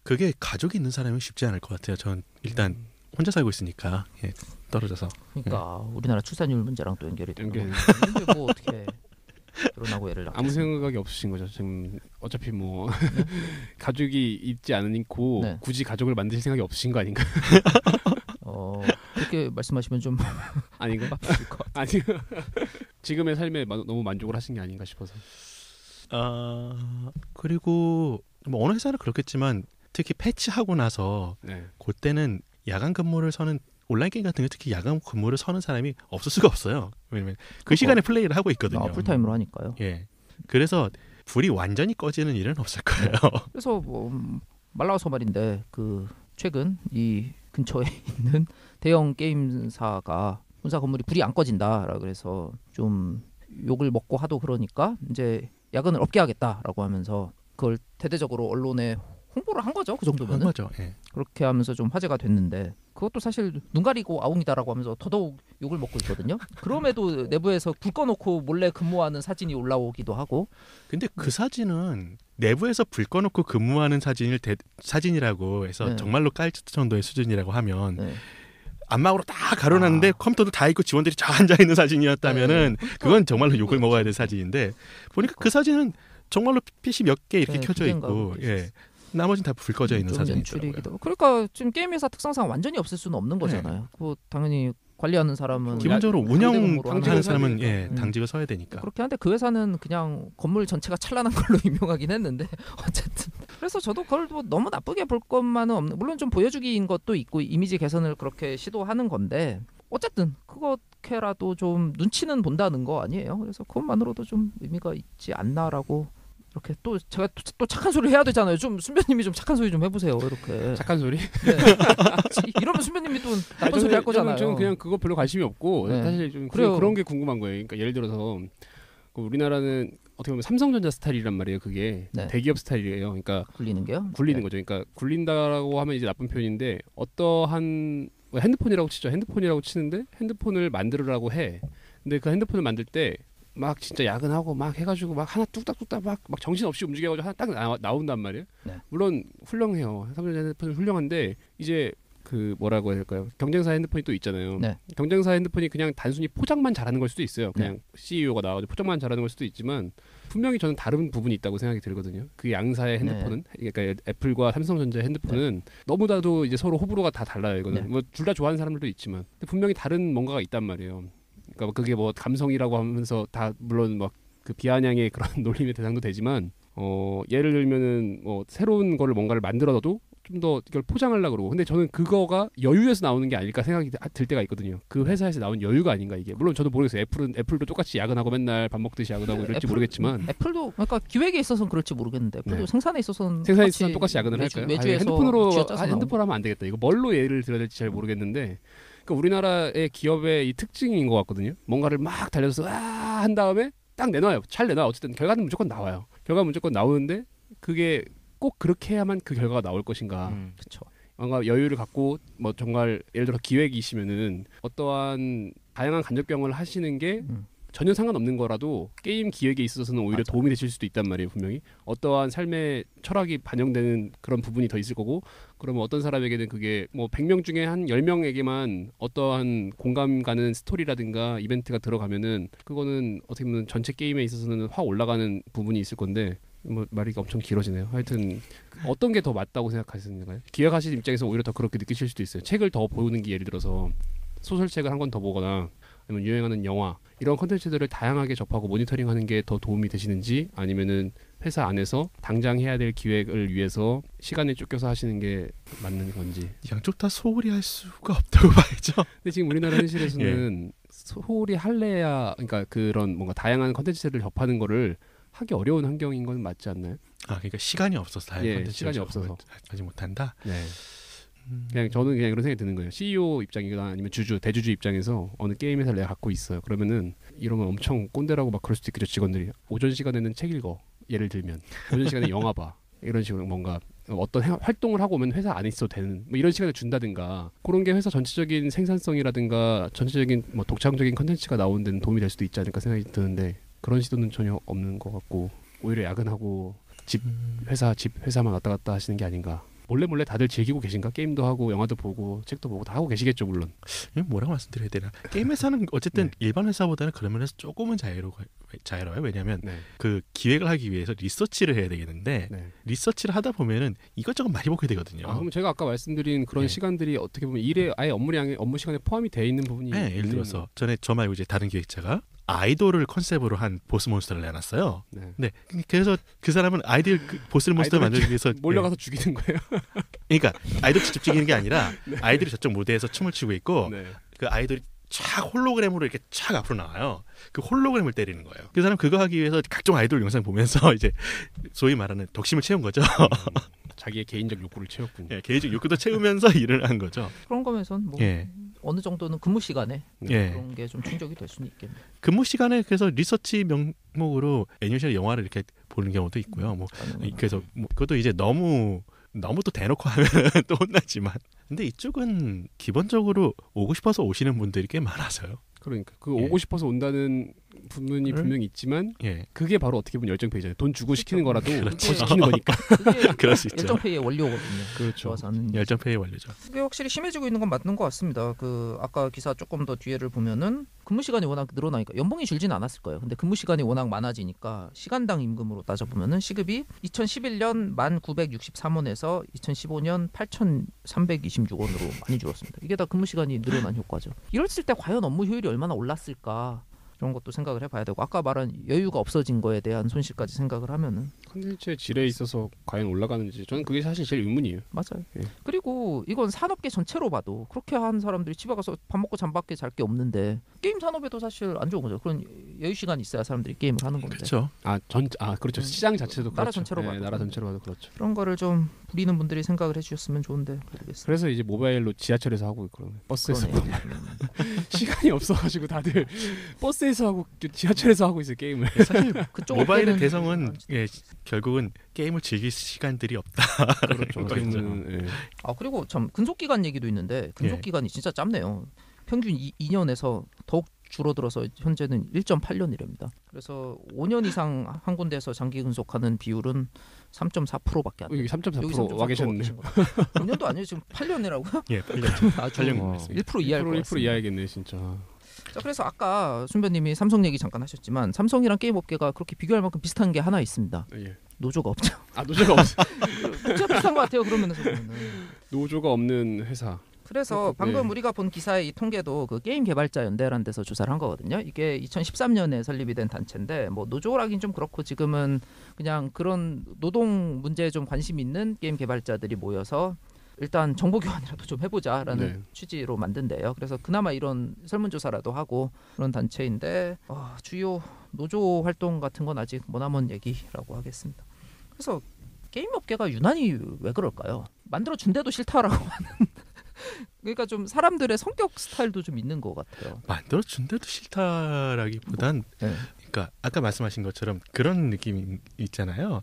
그게 가족이 있는 사람은 쉽지 않을 것 같아요. 전 일단 혼자 살고 있으니까 예, 떨어져서. 그러니까 우리나라 출산율 문제랑 또 연결이 되는 연결이 거. 근데 뭐 어떻게 결혼하고 애를 낳겠어요? 아무 생각이 없으신 거죠. 지금 어차피 뭐 가족이 있지 않으니고 네. 굳이 가족을 만드실 생각이 없으신 거 아닌가? 그렇게 말씀하시면 좀 아닌가? 바쁘실 것 같아요. 아니 지금의 삶에 너무 만족을 하신 게 아닌가 싶어서. 그리고 뭐 어느 회사는 그렇겠지만 특히 패치하고 나서 네. 그때는 야간 근무를 서는 온라인 게임 같은 게 특히 야간 근무를 서는 사람이 없을 수가 없어요. 왜냐면 그 시간에 플레이를 하고 있거든요. 풀타임으로 하니까요. 예. 그래서 불이 완전히 꺼지는 일은 없을 거예요. 그래서 뭐 말 나와서 말인데 그 최근 이 근처에 있는 대형 게임사가 본사 건물이 불이 안 꺼진다라 그래서 좀 욕을 먹고 하도 그러니까 이제 야근을 없게 하겠다라고 하면서 그걸 대대적으로 언론에 홍보를 한 거죠. 그 정도면은. 맞죠. 예. 그렇게 하면서 좀 화제가 됐는데 그것도 사실 눈 가리고 아웅이다라고 하면서 더더욱 욕을 먹고 있거든요. 그럼에도 내부에서 불 꺼놓고 몰래 근무하는 사진이 올라오기도 하고. 근데 그 사진은 내부에서 불 꺼놓고 근무하는 사진이라고 해서 네. 정말로 깔 정도의 수준이라고 하면 네. 안막으로 다 가려놨는데 컴퓨터도 다 있고 직원들이 다 앉아 있는 사진이었다면은 네. 그건 정말로 욕을 먹어야 될 사진인데 보니까 그 사진은 정말로 PC 몇 개 이렇게 네, 켜져 두 있고 개인가 예. 나머지는 다 불 꺼져 있는 좀 사진이더라고요. 연출이기도 하고. 그러니까 지금 게임 회사 특성상 완전히 없을 수는 없는 거잖아요. 그 당연히 관리하는 사람은 기본적으로 상대공으로 운영하는 하는 사람은 사람이니까. 예, 당직을 서야 되니까. 그렇게 한데 그 회사는 그냥 건물 전체가 찬란한 걸로 유명하긴 했는데 어쨌든 그래서 저도 그걸 뭐 너무 나쁘게 볼 것만은 없는, 물론 좀 보여주기인 것도 있고 이미지 개선을 그렇게 시도하는 건데 어쨌든 그렇게라도 좀 눈치는 본다는 거 아니에요. 그래서 그것만으로도 좀 의미가 있지 않나라고. 이렇게 또 제가 또 착한 소리 해야 되잖아요. 좀 순변님이 좀 착한 소리 좀 해보세요. 이렇게 착한 소리? 네. 이러면 순변님이 또 나쁜 소리 할 거잖아요. 저는 그냥 그거 별로 관심이 없고 네. 사실 좀 그래요. 그런 게 궁금한 거예요. 그러니까 예를 들어서 그 우리나라는 어떻게 보면 삼성전자 스타일이란 말이에요. 그게 네. 대기업 스타일이에요. 그러니까 굴리는 게요? 굴리는 네. 거죠. 그러니까 굴린다라고 하면 이제 나쁜 표현인데 어떠한 핸드폰이라고 치죠. 핸드폰이라고 치는데 핸드폰을 만들으라고 해. 근데 그 핸드폰을 만들 때 막 진짜 야근하고 막 해가지고 막 하나 뚝딱뚝딱 막 정신없이 움직여가지고 하나 딱 나온단 말이에요. 네. 물론 훌륭해요. 삼성전자 핸드폰은 훌륭한데 이제 그 뭐라고 해야 될까요? 경쟁사 핸드폰이 또 있잖아요. 네. 경쟁사 핸드폰이 그냥 단순히 포장만 잘하는 걸 수도 있어요. 그냥 CEO가 나와서 포장만 잘하는 걸 수도 있지만 분명히 저는 다른 부분이 있다고 생각이 들거든요. 그 양사의 핸드폰은 그러니까 애플과 삼성전자 핸드폰은 너무나도 이제 서로 호불호가 다 달라요. 이거는 네. 뭐 둘 다 좋아하는 사람들도 있지만 근데 분명히 다른 뭔가가 있단 말이에요. 그러니까 그게 뭐 감성이라고 하면서 다 물론 막 그 비아냥의 그런 놀림의 대상도 되지만 예를 들면은 뭐 새로운 거를 뭔가를 만들어도 좀 더 이걸 포장하려고 그러고 근데 저는 그거가 여유에서 나오는 게 아닐까 생각이 들 때가 있거든요. 그 회사에서 나온 여유가 아닌가 이게. 물론 저도 모르겠어요. 애플도 똑같이 야근하고 맨날 밥 먹듯이 야근하고 이럴지 모르겠지만 애플도 그러니까 기획에 있어서는 그럴지 모르겠는데 애플도 네. 생산에 있어서는 생산에 있어서 똑같이 야근을 할까요? 외주에서 핸드폰으로 쥐어짜서 핸드폰 하면 안 되겠다. 이거 뭘로 예를 들어야 될지 잘 모르겠는데 그러니까 우리나라의 기업의 이 특징인 것 같거든요. 뭔가를 막 달려서 한 다음에 딱 내놔요. 잘 내놔. 어쨌든 결과는 무조건 나와요. 결과는 무조건 나오는데 그게 꼭 그렇게 해야만 그 결과가 나올 것인가. 그렇죠. 뭔가 여유를 갖고 뭐 정말 예를 들어 기획이시면은 어떠한 다양한 간접경을 하시는 게 전혀 상관없는 거라도 게임 기획에 있어서는 오히려 맞아. 도움이 되실 수도 있단 말이에요. 분명히 어떠한 삶의 철학이 반영되는 그런 부분이 더 있을 거고 그러면 어떤 사람에게는 그게 뭐 100명 중에 한 10명에게만 어떠한 공감 가는 스토리라든가 이벤트가 들어가면은 그거는 어떻게 보면 전체 게임에 있어서는 확 올라가는 부분이 있을 건데 뭐 말이 엄청 길어지네요. 하여튼 어떤 게 더 맞다고 생각하시는가요? 기획하시는 입장에서 오히려 더 그렇게 느끼실 수도 있어요. 책을 더 보는 게 예를 들어서 소설책을 한 권 더 보거나 아니면 유행하는 영화 이런 컨텐츠들을 다양하게 접하고 모니터링하는 게 더 도움이 되시는지 아니면은 회사 안에서 당장 해야 될 기획을 위해서 시간을 쫓겨서 하시는 게 맞는 건지. 양쪽 다 소홀히 할 수가 없다고 봐야죠. 근데 지금 우리나라 현실에서는 소홀히 할래야 그러니까 그런 뭔가 다양한 컨텐츠들을 접하는 거를 하기 어려운 환경인 건 맞지 않나요? 아 그러니까 시간이 없어서 다양한 시간이 없어서 하지 못한다. 네. 그냥 저는 그냥 이런 생각이 드는 거예요. CEO 입장이거나 아니면 대주주 입장에서 어느 게임 회사를 내가 갖고 있어요. 그러면은 이러면 엄청 꼰대라고 막 그럴 수도 있겠죠. 직원들이 오전 시간에는 책 읽어. 예를 들면 오전 시간에 영화 봐. 이런 식으로 뭔가 어떤 활동을 하고 오면 회사 안에 있어도 되는 뭐 이런 시간을 준다든가 그런 게 회사 전체적인 생산성이라든가 전체적인 뭐 독창적인 컨텐츠가 나오는 데는 도움이 될 수도 있지 않을까 생각이 드는데 그런 시도는 전혀 없는 것 같고 오히려 야근하고 집 회사만 왔다 갔다 하시는 게 아닌가. 몰래 다들 즐기고 계신가? 게임도 하고 영화도 보고 책도 보고 다 하고 계시겠죠 물론. 뭐라고 말씀드려야 되나? 게임 회사는 어쨌든 네. 일반 회사보다는 그런 면에서 조금은 자유로워요. 왜냐하면 네. 그 기획을 하기 위해서 리서치를 해야 되겠는데 네. 리서치를 하다 보면은 이것저것 많이 보게 되거든요. 그럼 제가 아까 말씀드린 그런 네. 시간들이 시간들이 어떻게 보면 일에 아예 업무 시간에 포함이 돼 있는 부분이 네, 예를 들어서 전에 저 말고 이제 다른 기획자가 아이돌을 컨셉으로 한 보스 몬스터를 내놨어요. 네. 네, 그래서 그 사람은 아이돌 보스 몬스터 아이돌을 만들기 위해서 몰려가서 죽이는 거예요. 그러니까 아이돌 직접 죽이는 게 아니라 아이들이 저쪽 무대에서 춤을 추고 있고 네. 그 아이돌이 쫙 홀로그램으로 이렇게 쫙 앞으로 나와요. 그 홀로그램을 때리는 거예요. 그 사람 그거 하기 위해서 각종 아이돌 영상 보면서 이제 소위 말하는 덕심을 채운 거죠. 자기의 개인적 욕구를 채웠군요. 예, 개인적 욕구도 채우면서 일을 한 거죠. 그런 거면선 뭐 예. 어느 정도는 근무 시간에 예. 그런 게 좀 충족이 될 수는 있겠네요. 근무 시간에 그래서 리서치 명목으로 애니메이션 영화를 이렇게 보는 경우도 있고요. 뭐 그래서 뭐 그것도 이제 너무 또 대놓고 하면 또 혼나지만 근데 이쪽은 기본적으로 오고 싶어서 오시는 분들이 꽤 많아서요. 그러니까 그 예. 오고 싶어서 온다는 부분이 분명히 있지만 예. 그게 바로 어떻게 보면 열정페이잖아요. 돈 주고 시키는 거라도 그렇죠. 더 시키는 거니까. 그게 그럴 수 있죠. 열정페이의 원료거든요. 그렇죠. 좋아서 하는 열정페이 완료죠. 그게 확실히 심해지고 있는 건 맞는 것 같습니다. 그 아까 기사 조금 더 뒤에를 보면은 근무 시간이 워낙 늘어나니까 연봉이 줄진 않았을 거예요. 근데 근무 시간이 워낙 많아지니까 시간당 임금으로 따져 보면은 시급이 2011년 1,963원에서 2015년 8,326원으로 많이 줄었습니다. 이게 다 근무 시간이 늘어난 효과죠. 이랬을 때 과연 업무 효율이 얼마나 올랐을까? 이런 것도 생각을 해봐야 되고 아까 말한 여유가 없어진 거에 대한 손실까지 생각을 하면은 컨텐츠의 질에 있어서 과연 올라가는지 저는 그게 사실 제일 의문이에요. 맞아요. 예. 그리고 이건 산업계 전체로 봐도 그렇게 한 사람들이 집에 가서 밥 먹고 잠밖에 잘 게 없는데 게임 산업에도 사실 안 좋은 거죠. 그런 여유 시간이 있어야 사람들이 게임을 하는 건데 그렇죠. 그렇죠. 시장 자체도 그렇죠. 나라 전체로 봐도. 나라 전체로 봐도 그렇죠. 그런 거를 좀 부리는 분들이 생각을 해주셨으면 좋은데 모르겠어요. 그래서 이제 모바일로 지하철에서 하고 있고 버스에서 그러네요. 시간이 없어가지고 다들 버스에서 하고 지하철에서 하고 있어요 게임을. 사실 그쪽 모바일의 업계는- 대성은 결국은 게임을 즐길 시간들이 없다. 그렇죠. 거죠. 예. 그리고 참 근속 기간 얘기도 있는데 근속 예. 기간이 진짜 짧네요. 평균 2년에서 더욱 줄어들어서 현재는 1.8년이랍니다. 그래서 5년 이상 한 군데에서 장기 근속하는 비율은 3.4%밖에 안 돼요. 여기 여기 3.4% 와 계셨네. 5년도 아니에요. 지금 8년이라고요? 예, 8년. 아주 8년 뭐 됐습니다. 1% 이하일 것 1% 같습니다. 이하야겠네 진짜. 자, 그래서 아까 순변님이 삼성 얘기 잠깐 하셨지만 삼성이랑 게임 업계가 그렇게 비교할 만큼 비슷한 게 하나 있습니다. 예. 노조가 없죠. 노조가 없 진짜 비슷한 것 같아요. 그러면서 보면은. 노조가 없는 회사. 그래서 네. 방금 우리가 본 기사의 이 통계도 그 게임 개발자 연대라는 데서 조사를 한 거거든요. 이게 2013년에 설립이 된 단체인데 뭐 노조라긴 좀 그렇고 지금은 그냥 그런 노동 문제에 좀 관심 있는 게임 개발자들이 모여서 일단 정보 교환이라도 좀 해보자라는 네. 취지로 만든대요. 그래서 그나마 이런 설문조사라도 하고 그런 단체인데 주요 노조 활동 같은 건 아직 머나먼 얘기라고 하겠습니다. 그래서 게임 업계가 유난히 왜 그럴까요? 만들어 준데도 싫다라고 하는 그러니까 좀 사람들의 성격 스타일도 좀 있는 것 같아요. 만들어 준데도 싫다라기보단 네. 그러니까 아까 말씀하신 것처럼 그런 느낌이 있잖아요.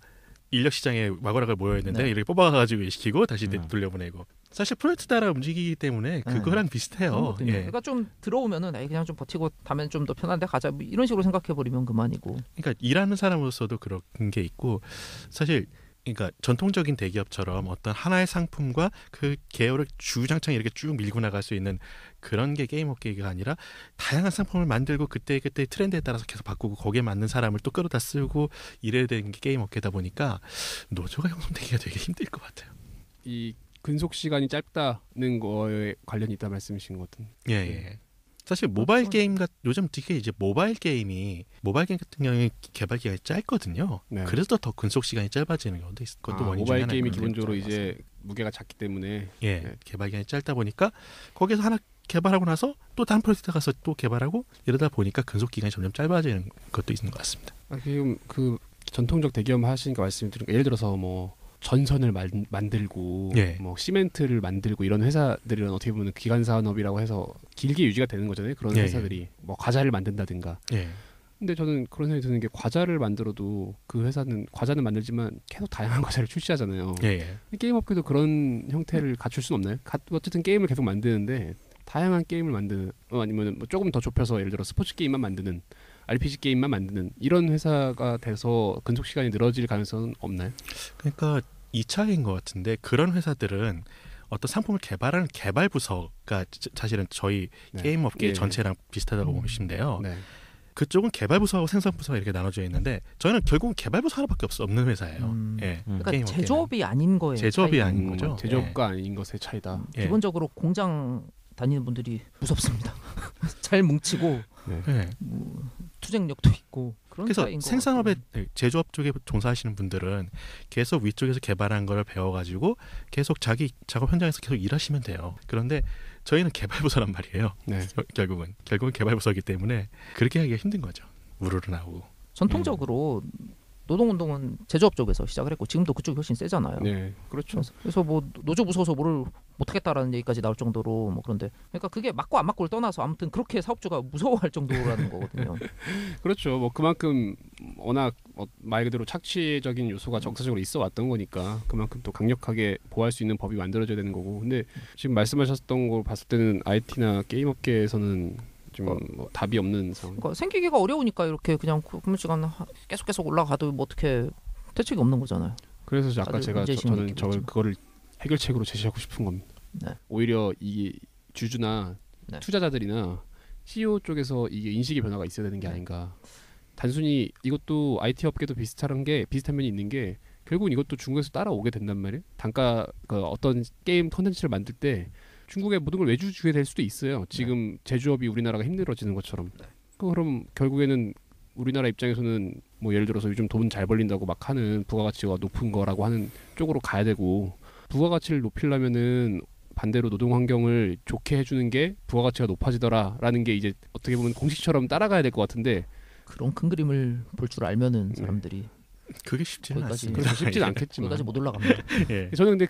인력 시장에 와고락을 모여 있는데 네. 이렇게 뽑아가지고 시키고 다시 네. 돌려보내고 사실 프로젝트 따라 움직이기 때문에 그거랑 비슷해요. 그렇거든요. 예. 그러니까 좀 들어오면은 그냥 좀 버티고 다음엔 좀 더 편한데 가자 뭐 이런 식으로 생각해 버리면 그만이고. 그러니까 일하는 사람으로서도 그런 게 있고 사실 그러니까 전통적인 대기업처럼 어떤 하나의 상품과 그 계열을 주장창 이렇게 쭉 밀고 나갈 수 있는 그런 게 게임 업계가 아니라 다양한 상품을 만들고 그때 트렌드에 따라서 계속 바꾸고 거기에 맞는 사람을 또 끌어다 쓰고 이래야 되는 게 게임 업계다 보니까 노조가 형성되기가 되게 힘들 것 같아요. 이 근속 시간이 짧다는 거에 관련이 있다 말씀이신 것 같은. 예. 사실 모바일 게임 요즘 특히 이제 모바일 게임 같은 경우에 개발 기간이 짧거든요. 네. 그래서 더 근속 시간이 짧아지는 것도 원인 중에 모바일 하나인 게임이 것 같아요. 기본적으로 이제 무게가 작기 때문에 예, 네. 개발 기간이 짧다 보니까 거기서 하나 개발하고 나서 또 다른 프로젝트 가서 또 개발하고 이러다 보니까 근속 기간이 점점 짧아지는 것도 있는 것 같습니다. 지금 그 전통적 대기업 하시니까 말씀드린 예를 들어서 뭐 전선을 만들고 예. 뭐 시멘트를 만들고 이런 회사들은 어떻게 보면 기간 산업이라고 해서 길게 유지가 되는 거잖아요. 그런 예, 회사들이 뭐 과자를 만든다든가. 예. 근데 저는 그런 생각이 드는 게 과자를 만들어도 그 회사는 과자는 만들지만 계속 다양한 과자를 출시하잖아요. 예. 게임 업계도 그런 형태를 갖출 수는 없나요? 어쨌든 게임을 계속 만드는데 다양한 게임을 만드는 아니면 뭐 조금 더 좁혀서 예를 들어 스포츠 게임만 만드는 RPG 게임만 만드는 이런 회사가 돼서 근속 시간이 늘어질 가능성은 없나요? 그러니까 이 차이인 것 같은데 그런 회사들은 어떤 상품을 개발하는 개발 부서가 사실은 저희 네. 게임 업계 예. 전체랑 비슷하다고 보시면 돼요. 네. 그쪽은 개발 부서하고 생산 부서가 이렇게 나눠져 있는데 저희는 결국은 개발 부서 하나밖에 없는 회사예요. 예. 그러니까 게임 업계는. 제조업이 아닌 거예요. 제조업이 차이는. 아닌 거죠. 제조업가 아닌 것의 차이다. 예. 기본적으로 공장 다니는 분들이 무섭습니다. 잘 뭉치고 예. 뭐 투쟁력도 있고 그런 그래서 차이인 것 생산업에 같아요. 제조업 쪽에 종사하시는 분들은 계속 위쪽에서 개발한 걸 배워가지고 계속 자기 작업 현장에서 계속 일하시면 돼요. 그런데 저희는 개발부서란 말이에요. 네. 결국은 개발부서이기 때문에 그렇게 하기가 힘든 거죠. 우르르 나오고. 전통적으로 노동운동은 제조업 쪽에서 시작을 했고 지금도 그쪽이 훨씬 세잖아요. 네. 그렇죠. 그래서 뭐 노조 무서워서 뭐를 못하겠다라는 얘기까지 나올 정도로 뭐 그런데 그러니까 그게 맞고 안 맞고를 떠나서 아무튼 그렇게 사업주가 무서워할 정도라는 거거든요. 그렇죠. 뭐 그만큼 워낙 말 그대로 착취적인 요소가 정서적으로 있어 왔던 거니까 그만큼 또 강력하게 보호할 수 있는 법이 만들어져야 되는 거고. 근데 지금 말씀하셨던 걸 봤을 때는 IT나 게임 업계에서는 지금 뭐 답이 없는 상황. 그러니까 생기기가 어려우니까 이렇게 그냥 근무 시간 계속 올라가도 뭐 어떻게 대책이 없는 거잖아요. 그래서 아까 다들 제가 문제의식을 저는 느끼고 그거를 해결책으로 제시하고 싶은 겁니다. 네. 오히려 이 주주나 네. 투자자들이나 CEO 쪽에서 이게 인식의 변화가 있어야 되는 게 네. 아닌가. 단순히 이것도 IT 업계도 비슷한 면이 있는 게 결국은 이것도 중국에서 따라오게 된단 말이에요. 단가 어떤 게임 콘텐츠를 만들 때 중국의 모든 걸 외주주게 될 수도 있어요. 지금 제조업이 우리나라가 힘들어지는 것처럼. 그럼 결국에는 우리나라 입장에서는 뭐 예를 들어서 요즘 돈 잘 벌린다고 막 하는 부가가치가 높은 거라고 하는 쪽으로 가야 되고 부가가치를 높이려면은 반대로 노동 환경을 좋게 해주는 게 부가가치가 높아지더라라는 게 이제 어떻게 보면 공식처럼 따라가야 될 것 같은데 그런 큰 그림을 볼 줄 알면은 사람들이 그게 쉽지는 거기까지- 않습니다. 그래서 쉽진 않겠지만 거기까지 못 올라갑니다. 예. 저는 근데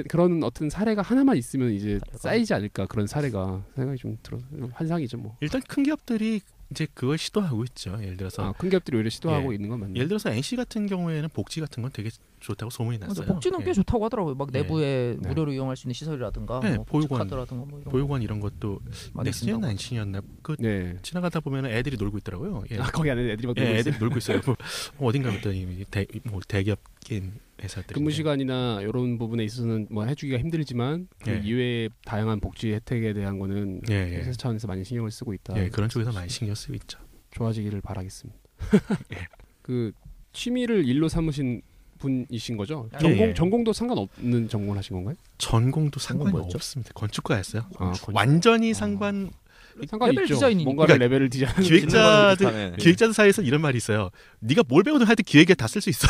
그런 어떤 사례가 하나만 있으면 이제 사례가? 쌓이지 않을까 그런 사례가 생각이 좀 들어 환상이죠 뭐. 일단 큰 기업들이 이제 그걸 시도하고 있죠. 예를 들어서 큰 기업들이 오히려 시도하고 예. 있는 건 맞네요. 예를 들어서 NC 같은 경우에는 복지 같은 건 되게 좋다고 소문이 근데 났어요. 복지는 예. 꽤 좋다고 하더라고요. 막 예. 내부에 네. 무료로 이용할 수 있는 시설이라든가 네, 뭐 보육원. 카드라든가 뭐 이런 보육원 이런 것도 많이 넥슨이었나 쓴다고. NC였나 그 네. 지나가다 보면 애들이 놀고 있더라고요. 예. 거기 안에 애들이 막 예, 놀고 애들이 있어요. 놀고 있어요. 뭐 어딘가 봤더니 대기업 게임 회사들. 근무 시간이나 이런 부분에 있어서는 뭐 해주기가 힘들지만 그 예. 이외의 다양한 복지 혜택에 대한 거는 예, 회사 예. 차원에서 많이 신경을 쓰고 있다. 예, 그런 쪽에서 많이 신경 쓰고 있죠. 좋아지기를 바라겠습니다. 예. 그 취미를 일로 삼으신 분이신 거죠? 예, 예. 전공도 상관없는 전공을 하신 건가요? 전공도 상관이 뭐였죠? 없습니다. 건축과였어요. 건축. 완전히 상관. 상관이 레벨 있죠. 디자인이니까. 뭔가를 레벨을 디자인. 기획자들 사이에서 이런 말이 있어요. 네가 뭘 배우든 하여튼 기획에 다 쓸 수 있어.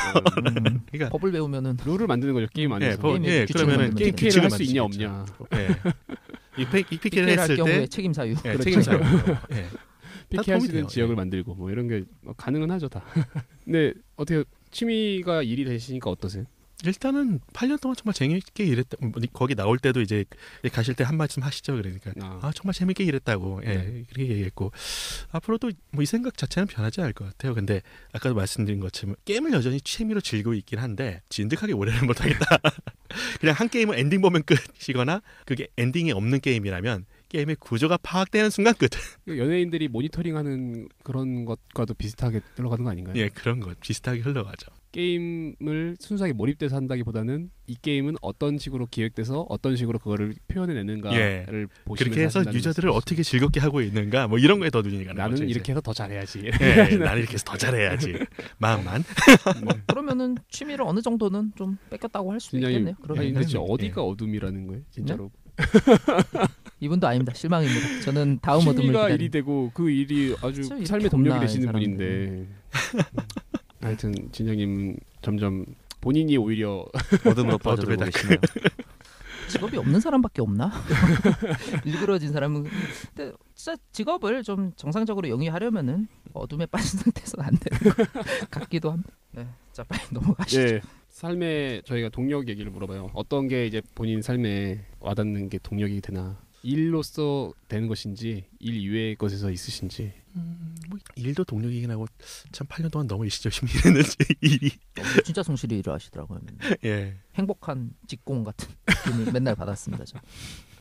그러니까 법을 배우면은 룰을 만드는 거죠 게임 안에서. 게임의 규칙을 그러면은 만들면 게임 되겠죠. 규칙을 PK를 할 수 있냐 만드시겠죠. 없냐. 예. 이 PK를 PK를 할 했을 경우에 때 책임 사유. 예, 그렇죠. 책임사유. 예. PK 도움이 할 수 있는 돼요. 지역을 예. 만들고 뭐 이런 게 가능은 하죠 다. 근데 어떻게 취미가 일이 되시니까 어떠세요? 일단은 8년 동안 정말 재미있게 일했다. 거기 나올 때도 이제 가실 때 한 말씀 하시죠. 그러니까 정말 재밌게 일했다고 그렇게 얘기했고 앞으로도 뭐 이 생각 자체는 변하지 않을 것 같아요. 근데 아까도 말씀드린 것처럼 게임을 여전히 취미로 즐기고 있긴 한데 진득하게 오래는 못하겠다. 그냥 한 게임은 엔딩 보면 끝이거나 그게 엔딩이 없는 게임이라면 게임의 구조가 파악되는 순간 끝. 연예인들이 모니터링하는 그런 것과도 비슷하게 흘러가는 거 아닌가요? 예, 그런 것 비슷하게 흘러가죠. 게임을 순수하게 몰입돼서 한다기보다는 이 게임은 어떤 식으로 기획돼서 어떤 식으로 그거를 표현해내는가를 보시면서 그렇게 해서 하신다는 유저들을 말씀이시죠. 어떻게 즐겁게 하고 있는가 뭐 이런 거에 더 눈이 가는 나는 거죠. 이렇게 해서 더 잘해야지. 예, 나는 이렇게 해서 더 잘해야지. 마음만. 그러면은 취미를 어느 정도는 좀 뺏겼다고 할 수도 진양님, 있겠네요. 아니, 그러면 근데 진짜 예. 어디가 어둠이라는 거예요? 진짜로 이분도 아닙니다. 실망입니다. 저는 다음 어둠을 취미가 기다립니다. 일이 되고 그 일이 아주 진짜 이렇게 삶의 없나, 동력이 이 되시는 사람들은. 분인데 하여튼 진영님 점점 본인이 오히려 어둠으로 어둠에 빠져들고 다 계시네요. 직업이 없는 사람밖에 없나? 일그러진 사람은 근데 진짜 직업을 좀 정상적으로 영위하려면은 어둠에 빠진 상태에서는 안 되는 것 같기도 합니다. 네, 자 빨리 넘어가시죠. 예, 삶에 저희가 동력 얘기를 물어봐요. 어떤 게 이제 본인 삶에 와닿는 게 동력이 되나? 일로서 되는 것인지 일 이외의 것에서 있으신지. 뭐 일도 동력이긴 하고 참 8년 동안 너무 일시적인 일했는지 일이 진짜 성실히 일을 하시더라고요. 예. 행복한 직공 같은 느낌을 맨날 받았습니다. 저.